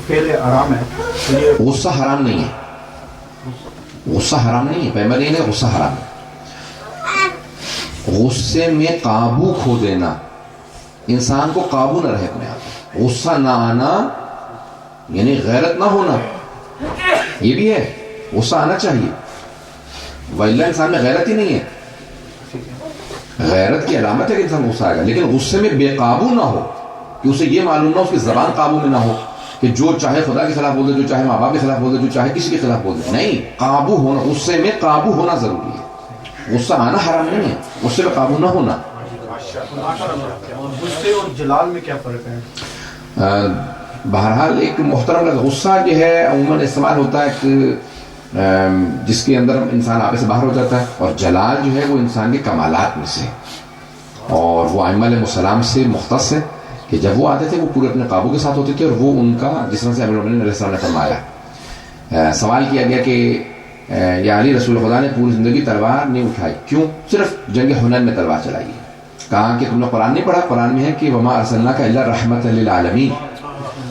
فعل حرام ہے تو یہ غصہ حرام نہیں ہے، غصہ حرام نہیں ہے، پیغمبر یہ نہیں غصہ حرام ہے۔ غصے میں قابو کھو دینا، انسان کو قابو نہ رہے اپنے آپ، غصہ نہ آنا یعنی غیرت نہ ہونا، یہ بھی ہے، غصہ آنا چاہیے، وَإِلَّا انسان میں غیرت ہی نہیں ہے۔ غیرت کی علامت ہے کہ انسان غصہ آئے گا، لیکن غصے میں بے قابو نہ ہو، کہ اسے یہ معلوم نہ ہو، اس کی زبان قابو میں نہ ہو کہ جو چاہے خدا کے خلاف بول دے، جو چاہے ماں باپ کے خلاف بول دے، جو چاہے کسی کے خلاف بول دے، نہیں، قابو ہونا، غصے میں قابو ہونا ضروری ہے۔ غصہ آنا حرام نہیں ہے، غصے میں قابو نہ ہونا۔ غصے اور جلال میں کیا فرق ہے؟ بہرحال ایک محترم لفظ غصہ جو ہے عموماً استعمال ہوتا ہے کہ جس کے اندر انسان آپے سے باہر ہو جاتا ہے، اور جلال جو ہے وہ انسان کے کمالات میں سے، اور وہ ائمہ علیہ السلام سے مختص ہے کہ جب وہ آتے تھے وہ پورے اپنے قابو کے ساتھ ہوتے تھے، اور وہ ان کا جس طرح سے امیر المومنین علیہ السلام نے فرمایا، سوال کیا گیا کہ یا علی رسول خدا نے پوری زندگی تلوار نہیں اٹھائی، کیوں؟ صرف جنگ حنین میں تلوار چلائی ہے۔ کہا کہ تم نے قرآن نہیں پڑھا؟ قرآن میں ہے کہ وما ارسلناک الا رحمۃ للعالمین،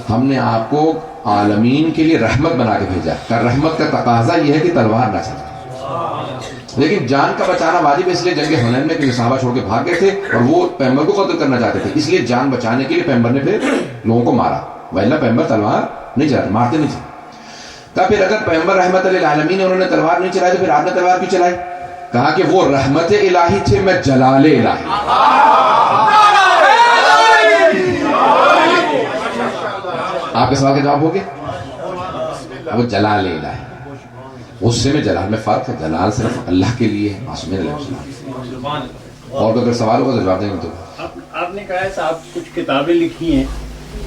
ہم نے آپ کو عالمین کے لیے رحمت بنا کے بھیجا۔ کہ رحمت کا تقاضا یہ ہے کہ تلوار نہ چلائے، لیکن جان کا بچانا واجب ہے، اس لیے جنگ حنین میں صحابہ چھوڑ کے بھاگ گئے تھے اور وہ پیغمبر کو قتل کرنا چاہتے تھے، اس لیے جان بچانے کے لیے پیغمبر نے پھر لوگوں کو مارا، وإلا پیغمبر تلوار نہیں چلاتے، مارتے نہیں تھے۔ کہا پھر اگر پیغمبر رحمت للعالمین انہوں نے تلوار نہیں چلائی تو پھر آپ نے تلوار کیوں چلائی؟ کہا کہ وہ رحمت الہی تھے، میں جلال الہی۔ آپ کے سوال کا جواب ہو گیا؟ وہ جلال الہی، غصے میں جلال میں فرق ہے، جلال صرف اللہ کے لیے ہے، معصومین علیہ السلام۔ اور اگر سوال ہوگا تو جواب دیں گے۔ تو آپ نے کہا ہے صاحب کچھ کتابیں لکھی ہیں،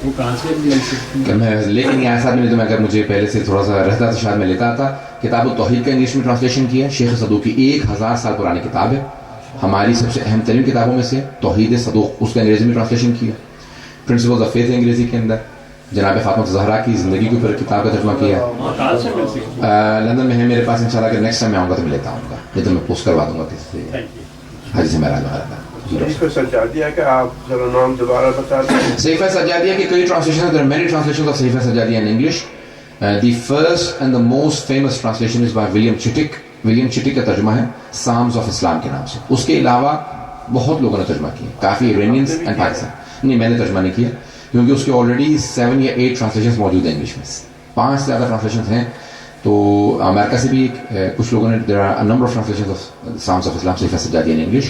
وہ کہاں سے مل سکتی ہیں؟ میں لیکن یہ ایسا نہیں، تو میں اگر مجھے پہلے سے تھوڑا سا رہتا تو شاید میں لیتا آتا۔ کتاب التوحید کا انگلش میں ٹرانسلیشن کیا ہے شیخ صدوق کی، 1000 سال پرانی کتاب ہے، ہماری سب سے اہم ترین کتابوں میں سے توحید صدوق، اس کا انگریزی میں ٹرانسلیشن کیا۔ پرنسپلز آف فیتھ انگریزی کے اندر جناب فاطمہ زہرا کی زندگی کے اوپر کتاب کا ترجمہ کیا ہے، لندن میں ہے میرے پاس، انشاءاللہ اگر نیکسٹ ٹائم میں آؤں گا تو میں لیتا ہوں گا، نہیں تو میں پوسٹ کروا دوں گا کسی سے، حاجی سے میرا لگا تھا۔ صحیفہ سجادیہ کا آپ ذرا نام دوبارہ بتا دیں۔ صحیفہ سجادیہ کی کئی ٹرانسلیشن ہیں، there are many translations of Sahifa سجادیہ in English. The first and the most famous translation is by William Chittick. William Chittick کا ترجمہ ہے Psalms of Islam کے نام سے۔ اس کے علاوہ بہت لوگوں نے ترجمہ کیا، کافی ایرانینز اینڈ پاکستان۔ نہیں، میں نے ترجمہ نہیں کیا کیونکہ اس کے آلریڈی 7 یا 8 ٹرانسلیشنز موجود ہیں انگلش میں۔ 5 سے زیادہ ٹرانسلیشن ہیں. تو امریکہ سے بھی کچھ لوگوں نے there are number of translation of sounds of Islam Sahifa Sajjadiya in English,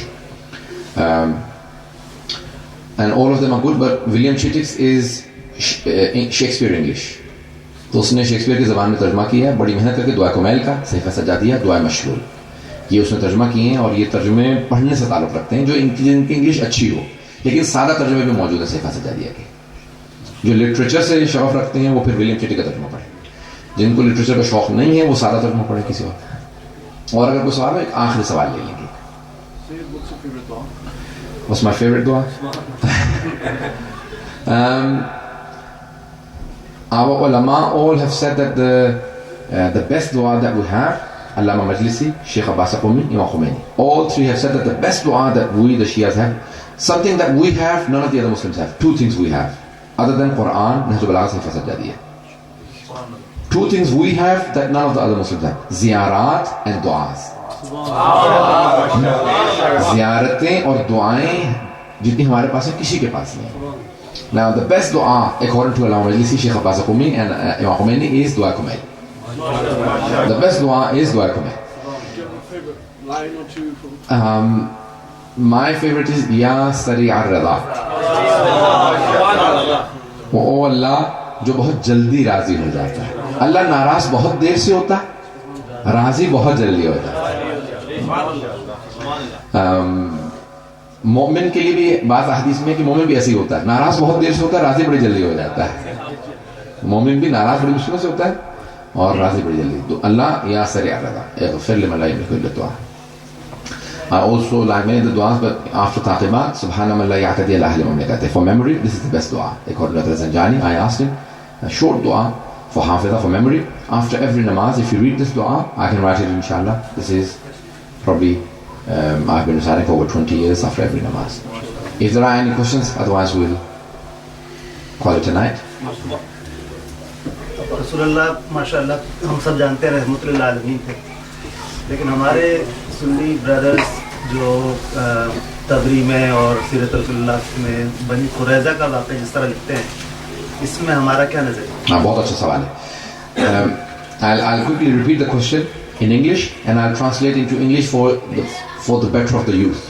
and all of them are good, but William Chittick's is Shakespeare English. تو اس نے شیکسپیئر کی زبان میں ترجمہ کیا ہے بڑی محنت کر کے. دعائے کمیل کا صحیفہ سجادیہ, دعائے مشلول, یہ اس نے ترجمہ کیے ہیں, اور یہ ترجمے پڑھنے سے تعلق رکھتے ہیں جو جن کی انگلش اچھی ہو, لیکن سادہ ترجمے بھی موجود ہیں صحیفہ سجادیہ کے. جو لٹریچر سے شوق رکھتے ہیں وہ پھر ولیم چیٹک کا ترجمہ پڑھیں, جن کو لٹریچر کا شوق نہیں ہے وہ سادہ ترجمہ پڑھے کسی وقت. اور اگر کوئی سوال ہے, ایک آخری سوال لے لیں گے. What's my favorite dua? Our ulama all have said that the best dua that we have, Allama Majlisi, Sheikh Abbas Qumi, Imam Khomeini, all three have said that the best dua that we the Shias have, something that we have none of the other Muslims have. 2 things we have other than Quran, Nahjul Balagha, Sayfa Sajjadiyya. 2 things we have that none of the other Muslims have: ziyarat and du'as. زیارتیں اور دعائیں جتنی ہمارے پاس ہیں کسی کے پاس نہیں. Now the best dua according to Allama Majlisi, Sheikh Abbas Qumi and Imam Khomeini is dua kumail. The best dua is dua kumail. My favorite is Ya Sari Ar-Rida. او اللہ جو بہت جلدی راضی ہو جاتا ہے. اللہ ناراض بہت دیر سے ہوتا ہے, راضی بہت جلدی ہوتا ہے. مومن کے لیے بھی بعض احادیث میں کہ مومن بھی ایسے ہی ہوتا ہے, ناراض بہت دیر سے ہوتا ہے, راضی بڑی جلدی ہو جاتا ہے. مومن بھی ناراض بڑی مشکل سے ہوتا ہے اور راضی بڑی جلدی. تو اللہ یا سر الرضا اغفر لمن لا يملك الا الدعاء. I also like many of the du'as, but after taqibat, subhana man la ya'tadi ala ahli mamlakati. For memory, this is the best dua. According to Zanjani, I asked him a short dua for hafidah, for memory. After every namaz, if you read this dua, I can write it inshallah. This is probably I've been reciting for over 20 years after every namaz. If there are any questions, otherwise we'll call it a night. رسول اللہ ماشاء اللہ ہم سب جانتے ہیں رحمۃ اللہ عالمین تھے, لیکن ہمارے سنی بردرز جو تبری میں اور سیرت رسول اللہ میں بنی قریظہ کا واقعہ جس طرح لکھتے ہیں, اس میں ہمارا کیا نظر ہے؟ بہت اچھا سوال ہے. I'll quickly repeat the question in English and I'll translate into English for the better of the youth.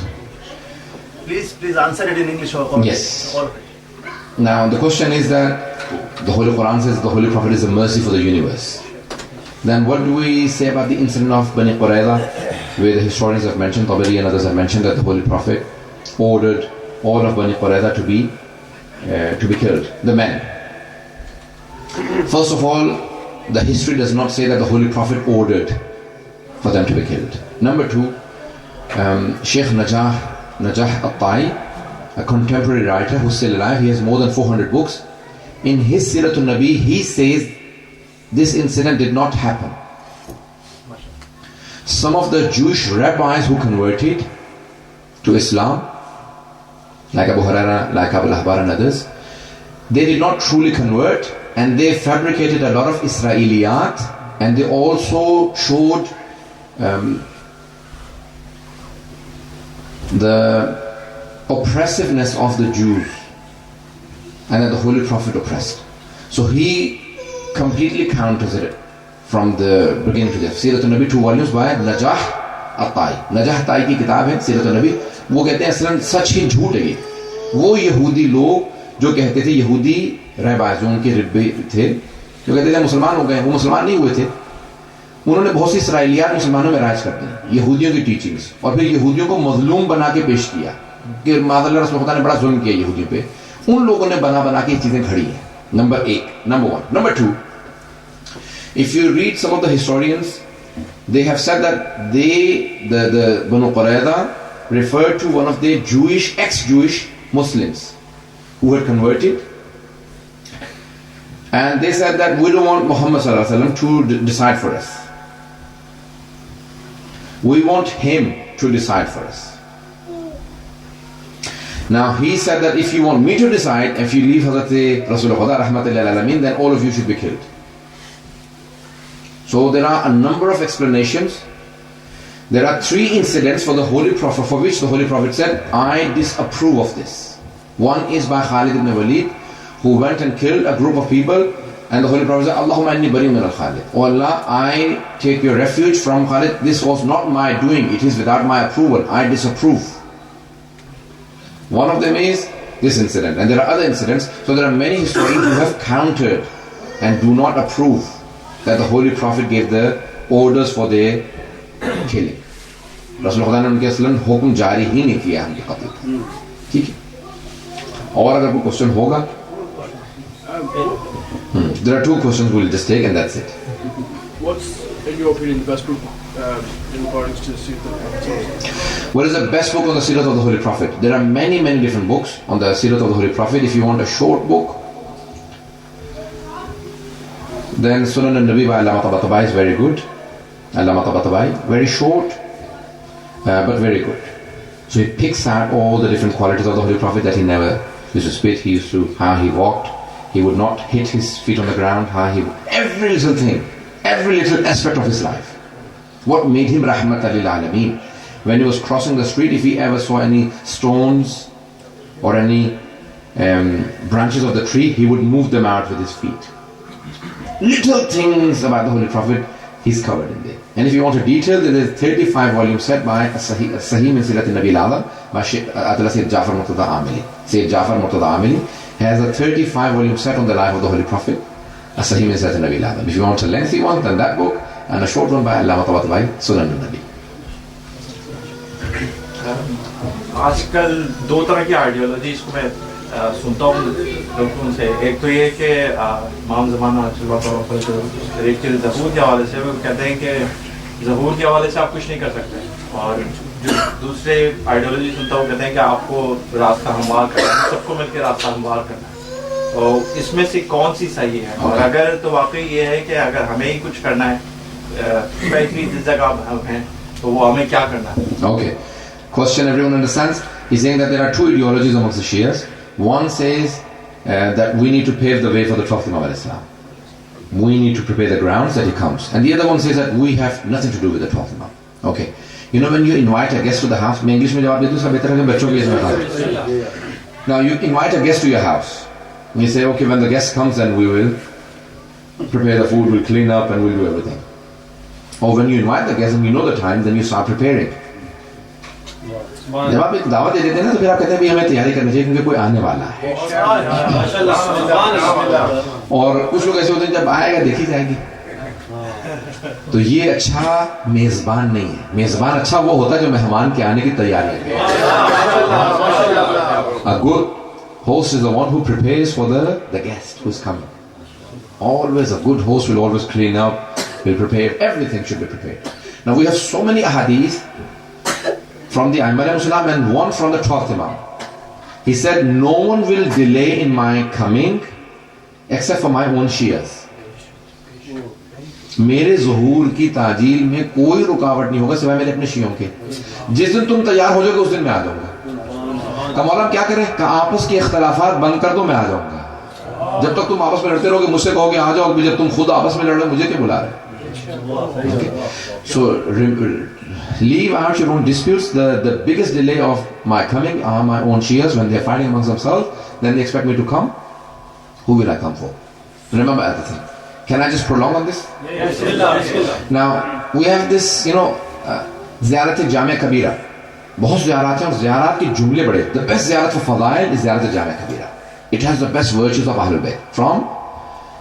Please answer it in English or Yes. Now the question is that the Holy Quran says the Holy Prophet is a mercy for the universe. Then what do we say about the incident of Bani Qurayza, where the historians have mentioned, Tabari and others have mentioned that the Holy Prophet ordered all of Bani Qurayza to be killed, the men. First of all, the history does not say that the Holy Prophet ordered for them to be killed. Number 2, Sheikh Najah At-Tai, a contemporary writer who's still alive, he has more than 400 books. In his Siratul Nabi, he says this incident did not happen. Some of the Jewish rabbis who converted to Islam, like Abu Huraira, like Abu Lahbar and others, they did not truly convert, and they fabricated a lot of Israeliyat, and they also showed the oppressiveness of the Jews, and that the Holy Prophet oppressed. So he completely counters it from the beginning to the end. Siratul Nabi, 2 volumes by Najah At-Tai. Najah At-Tai کی کتاب ہے Siratul Nabi. وہ کہتے ہیں اصلاً سچ ہی جھوٹ ہے. وہ یہودی لوگ جو کہتے تھے, یہودی رہبائز جو ان کے ربے تھے, جو کہتے تھے مسلمان ہو گئے, وہ مسلمان نہیں ہوئے تھے. انہوں نے بہت سی اسرائیلیات مسلمانوں میں رائج کر دی, یہودیوں کی ٹیچنگز, اور پھر یہودیوں کو مظلوم بنا کے پیش کیا کہ معاذ اللہ رسول خدا نے بڑا ظلم کیا یہودیوں پہ. ان لوگوں نے بنا کے یہ چیزیں گھڑی ہیں. Number 1. Number 2, if you read some of the historians, they have said that the Banu Qurayza referred to one of the ex-Jewish Muslims who had converted, and they said that we don't want Muhammad sallallahu alaihi wasallam to decide for us. We want him to decide for us. Now he said that if you want me to decide, if you leave Hazrat Rasul Khuda rahmatullahi alayhi, then all of you should be killed. So there are a number of explanations. There are 3 incidents for the Holy Prophet for which the Holy Prophet said, I disapprove of this. One is by Khalid ibn Walid, who went and killed a group of people And the Holy Prophet said, Allahumma inni bari min al-Khalid. Oh Allah, I take your refuge from Khalid. This was not my doing. It is without my approval. I disapprove. One of them is this incident. And there are other incidents. So there are many historians who have countered and do not approve that the Holy Prophet gave the orders for their killing. Rasul Khuda نے ان کے اصلاً حکم جاری ہی نہیں کیا ہم کے قتل کا. ٹھیک ہے. اور اگر کوئی کوشچن ہوگا. There are 2 questions we'll just take and that's it. What's, in your opinion, the best book in accordance to the Seerah of the Prophet? What is the best book on the Seerah of the Holy Prophet? There are many different books on the Seerah of the Holy Prophet. If you want a short book, then Sunan al-Nabi by Allama Tabatabai is very good. Allama Tabatabai, very short, but very good. So he picks out all the different qualities of the Holy Prophet, that he never used to spit, he used to, how he walked, he would not hit his feet on the ground, how he, every little thing, every little aspect of his life. What made him Rahmatan lil Alameen? When he was crossing the street, if he ever saw any stones or any branches of the tree, he would move them out with his feet. Little things about the Holy Prophet, he's covered in there. And if you want a detail, there is a 35-volume set by Sahih min Sirat al-Nabi al-Azam by Sayyid Jafar Murtada Amili. Sayyid Jafar Murtada Amili has a 35-volume set on the life of the Holy Prophet, Sahih min Sirat al-Nabi al-Azam. If you want a lengthy one, then that book, and a short one by Allama Tabatabai, Sunan al-Nabi. آج کل 2 طرح کی ideologies کو میں سنتا ہوں لوگوں سے. ایک تو یہ کہ امام زمانہ ایک چیز ظہور کے حوالے سے وہ کہتے ہیں کہ ظہور کے حوالے سے آپ کچھ نہیں کر سکتے, اور جو دوسرے آئیڈیالوجی سنتا ہوں کہتے ہیں کہ آپ کو راستہ ہموار کرنا ہے, سب کو مل کے راستہ ہموار کرنا ہے. تو اس میں سے کون سی صحیح ہے؟ اور اگر تو واقعی یہ ہے کہ اگر ہمیں ہی کچھ کرنا ہے, اسپیشلی جس جگہ ہم ہیں, تو وہ ہمیں کیا کرنا ہے؟ Okay. Question everyone understands? He's saying that there are 2 ideologies amongst the Shias. One says that we need to pave the way for the Prophet Muhammad Islam. We need to prepare the grounds that he comes. And the other one says that we have nothing to do with the Prophet Muhammad. Okay. You know when you invite a guest to the house, English mein jawab de do, sab better hai bachon ke isme. Now you invite a guest to your house. And you say, okay, when the guest comes, then we will prepare the food, we'll clean up and we'll do everything. Or when you invite the guest and you know the time, then you start preparing. جب آپ ایک دعوت دے دیتے ہیں نا تو پھر آپ کہتے ہیں ہمیں تیاری کرنی چاہیے کیونکہ کوئی آنے والا ہے. اور کچھ لوگ ایسے ہوتے ہیں جب آئے گا دیکھی جائے گی. تو یہ اچھا میزبان نہیں ہے. میزبان اچھا وہ ہوتا ہے جو مہمان کے آنے کی تیاری کرے. A good host is the one who prepares for the guest who is coming. Always a good host will always clean up, will prepare, everything should be prepared. Now we have so many ahadith from the Aimar al-Islam and one from the 12th Imam. He said, no one will delay in my coming except for my own Shias. میرے ظہور کی تعجیل میں کوئی رکاوٹ نہیں ہوگا سوائے میرے اپنے شیعوں کے. جس دن تم تیار ہو جاؤ گے اس دن میں آ جاؤں گا. کہ مولا کیا کریں کہ آپس کے اختلافات بند کر دو, میں آ جاؤں گا. جب تک تم آپس میں لڑتے رہو گے مجھ سے کہو گے آ جاؤ, جب تم خود آپس میں لڑ رہے مجھے کیوں بلا رہے. So leave out your own disputes. The biggest delay of my coming are my own Shias. When they are fighting amongst themselves, then they expect me to come. Who will I come for? Remember everything. Can I just prolong on this? Yes. Now we have this, Ziyarat Jamia Kabira. بہت زیارات ہیں اور زیارات کے جملے بڑے. The best زیارت for فضائل is زیارت جامع کبیرہ. It has the best virtues of Ahlul Bayt from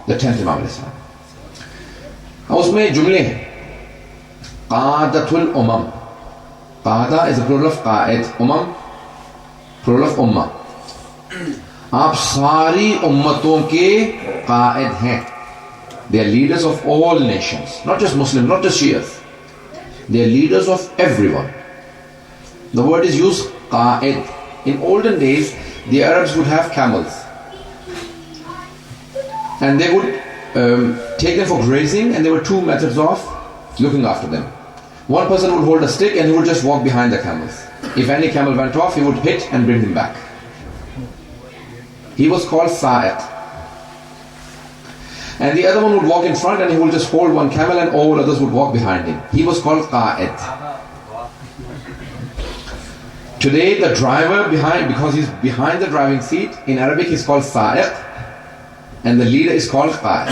the 10th Imam al-Islam. اس میں جملے ہیں قادت الامم. قادہ is a plural of Quaid, um plural of امہ. آپ ساری امتوں کے قائد ہیں. They are leaders of all nations, not just Muslims, not just Shias. They are leaders of everyone. The word is used qa'id. In olden days, the Arabs would have camels. And they would take them for grazing, and there were 2 methods of looking after them. One person would hold a stick and he would just walk behind the camels. If any camel went off, he would hit and bring them back. He was called sa'iq. And the other one would walk in front and he would just hold one camel and all others would walk behind him. He was called qa'id. Today the driver behind, because he's behind the driving seat, in Arabic he's called sa'iq. and the leader is called Qaid.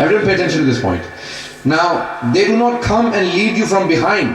Everyone pay attention to this point. Now they do not come and lead you from behind.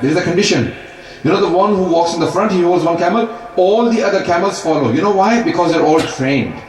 There is a condition. You know, the one who walks in the front, he holds one camel, all the other camels follow. You know why? Because they're all trained.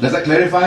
Does that clarify?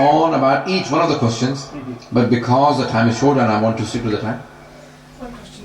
on about each one of the questions, but because the time is short and I want to stick to the time. One question.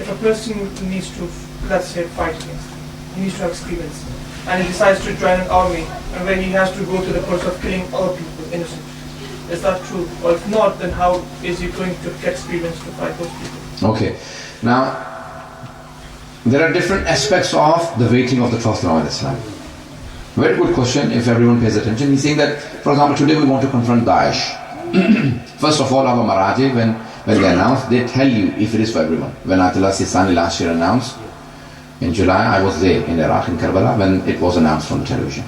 if a person needs to, let's say, fight against, he needs to have experience, and he decides to join an army, and when he has to go to the process of killing other people, innocent. Is that true? Or if not, then how is he going to get experience to fight those people? Okay. Now, there are different aspects of the waiting of the Prophet of Islam. Very good question if everyone pays attention. He's saying that, for example, today we want to confront Daesh. First of all, our Maraji, when they announce, they tell you if it is for everyone. When Ayatollah Sistani last year announced, in July, I was there in Iraq, in Karbala, when it was announced from television.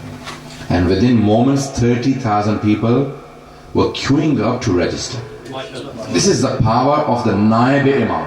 And within moments, 30,000 people were queuing up to register. This is the power of the Naib Imam.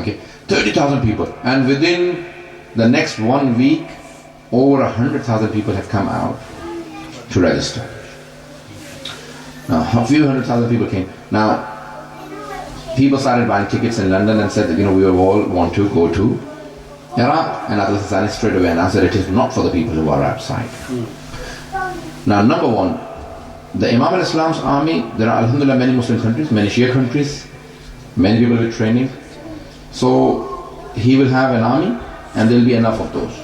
Okay, 30,000 people, and within the next 1 week, over 100,000 people have come out to register. Now, a few 100,000 people came. Now, people started buying tickets in London and said that, we all want to go to Iraq. And Ayatollah Sistani straight away announced that it is not for the people who are outside. Now, number one, the Imam al-Islam's army, there are alhamdulillah many Muslim countries, many Shia countries, many people with training. So, he will have an army and there will be enough of those.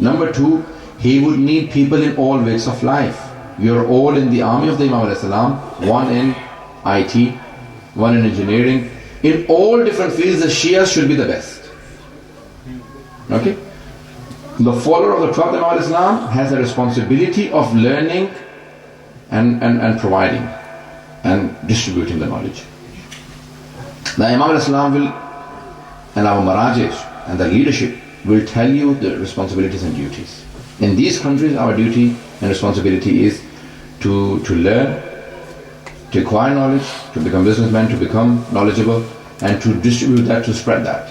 Number two, he would need people in all walks of life. We are all in the army of the Imam al-Islam, one in IT, one in engineering. In all different fields, the Shias should be the best. Okay? The follower of the Prophet Imam al-Islam has a responsibility of learning and providing and distributing the knowledge. The Imam al-Islam will, and our Marajis and the leadership will tell you the responsibilities and duties. In these countries, our duty and responsibility is to learn, to acquire knowledge, to become businessmen, to become knowledgeable, and to distribute that, to spread that.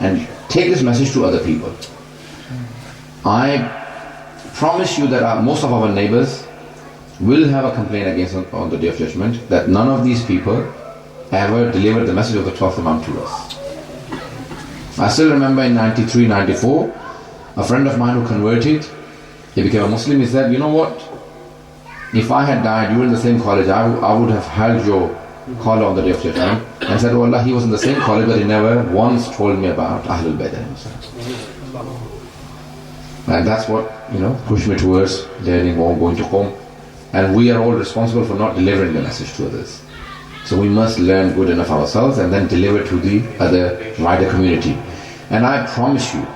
and take this message to other people. I promise you that most of our neighbors will have a complaint against us on the Day of Judgment that none of these people ever delivered the message of the 12th Imam to us. I still remember in 93, 94, a friend of mine who converted, he became a Muslim, he said, you know what? If I had died, you were in the same college, I would have held your collar on the Day of Judgment and said, oh Allah, he was in the same college, but he never once told me about Ahlul Bayt himself. And that's what, pushed me towards learning more, going to Qom. And we are all responsible for not delivering the message to others. So we must learn good enough ourselves and then deliver to the other wider community. And I promise you,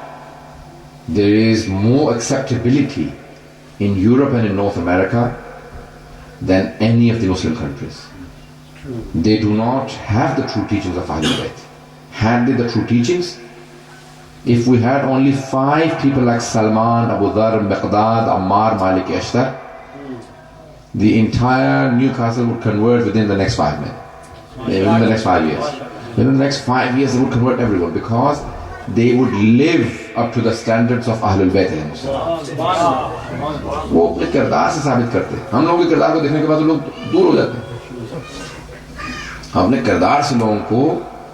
there is more acceptability in Europe and in North America than any of the Muslim countries. They do not have the true teachings of Ahlul Bayt. had they the true teachings, if we had only 5 people like Salman, Abu Dhar, Miqdad, Ammar, Malik, Ashtar, the entire Newcastle would convert within the next 5 minutes. Within the next 5 years. Within the next 5 years, they would convert everyone because they would live up to the standards of Ahlul Bayt. وہ اپنے کردار سے ثابت کرتے ہیں. ہم لوگوں کے کردار کو دیکھنے کے بعد لوگ دور ہو جاتے ہیں. ہم اپنے کردار سے لوگوں کو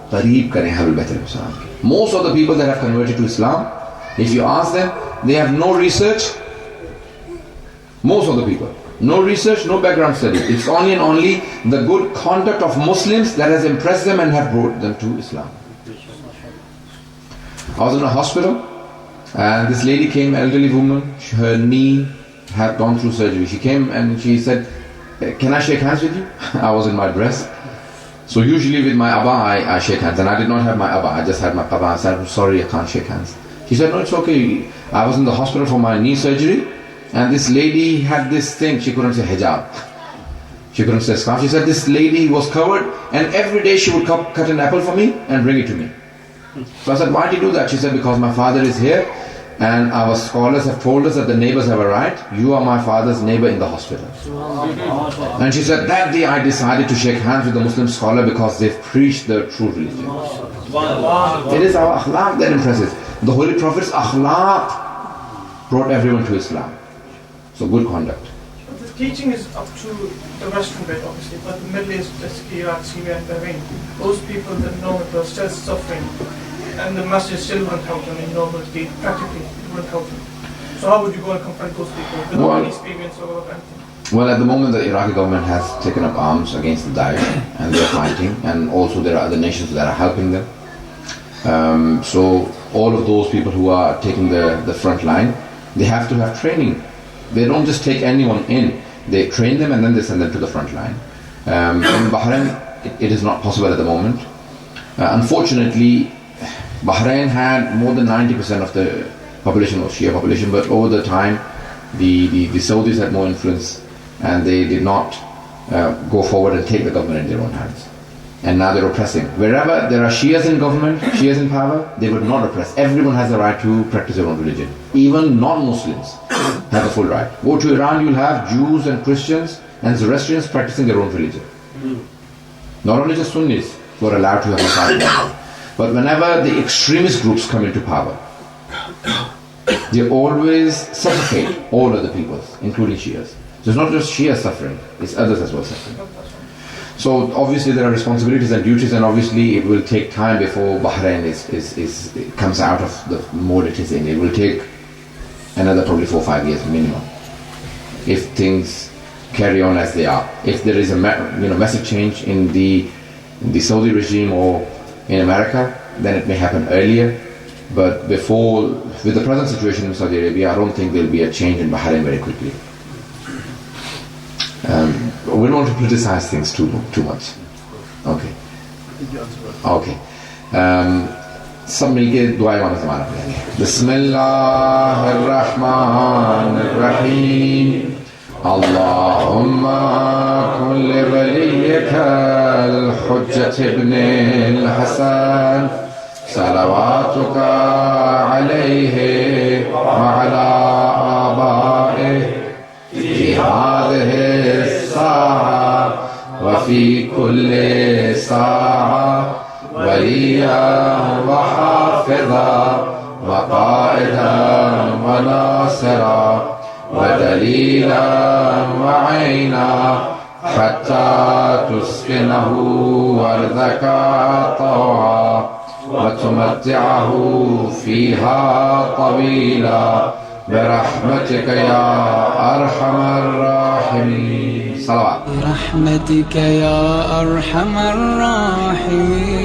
قریب کریں اہل بیت علیہ السلام کے. Most of the people that have converted to Islam, if you ask them, they have no research. Most of the people, no research, no background study. It's only and only the good conduct of Muslims that has impressed them and have brought them to Islam. I was in a hospital and this lady came, elderly woman, her knee had gone through surgery. She came and she said, "Can I shake hands with you?" I was in my dress. So usually with my Abba, I shake hands, and I did not have my Abba, I just had my Papa. I said, "I'm sorry, I can't shake hands." She said, "No, it's okay." I was in the hospital for my knee surgery, and this lady had this thing, she couldn't say hijab. She couldn't say scarf. She said this lady was covered, and every day she would cut an apple for me and bring it to me. So I said, "Why did you do that?" She said, "Because my father is here, and our scholars have told us that the neighbors have a right. You are my father's neighbor in the hospital." And she said, that day I decided to shake hands with the Muslim scholar because they've preached the true religion. It is our akhlaq that impresses. The Holy Prophet's akhlaq brought everyone to Islam. So good conduct. The teaching is up to the Western bit, obviously, but the Middle East, Iraq, Syria, and Bahrain, those people that know it are still suffering, and the masjid still won't help them in normality, practically, it won't help them. So how would you go and confront those people without any experience or anything? Well, at the moment the Iraqi government has taken up arms against the Daesh and they're fighting, and also there are other nations that are helping them. So all of those people who are taking the front line, they have to have training. They don't just take anyone in. They train them and then they send them to the front line. In Bahrain, it is not possible at the moment. Unfortunately, Bahrain had more than 90% of the population was Shia population, but over the time, the Saudis had more influence, and they did not go forward and take the government in their own hands. And now they're oppressing. Wherever there are Shias in government, Shias in power, they would not oppress. Everyone has the right to practice their own religion. Even non-Muslims have the full right. Go to Iran, you'll have Jews and Christians and Zoroastrians practicing their own religion. Not only just Sunnis who are allowed to have a side. But whenever the extremist groups come into power, they always suffocate all other peoples, including Shias. So it's not just Shias suffering, it's others as well suffering. So obviously there are responsibilities and duties, and obviously it will take time before Bahrain comes out of the mode it is in. It will take another probably 4 or 5 years minimum, if things carry on as they are. If there is a massive change in the Saudi regime or in America, then it may happen earlier. But before, with the present situation in Saudi Arabia, I don't think there will be a change in Bahrain very quickly. We don't want to politicize things too much. Okay. Okay. سب مل کے دعائیں مانا زمانہ پڑھیں گے. بسم اللہ الرحمن الرحیم. اللهم كن لوليك الحجة ابن الحسن صلواتك عليه وعلى آبائه في هذه الساعة وفي كل ساعة وليا وحافظا وقائدا وناصرا ودليلا وعينا حتى تسكنه أرضك طوعا وتمتعه فيها طويلا برحمتك يا أرحم الراحمين. صلوات. برحمتك يا أرحم الراحمين.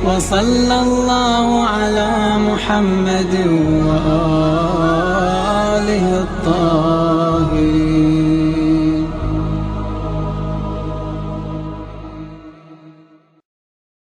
وصلى الله على محمد وآله الطاهرين.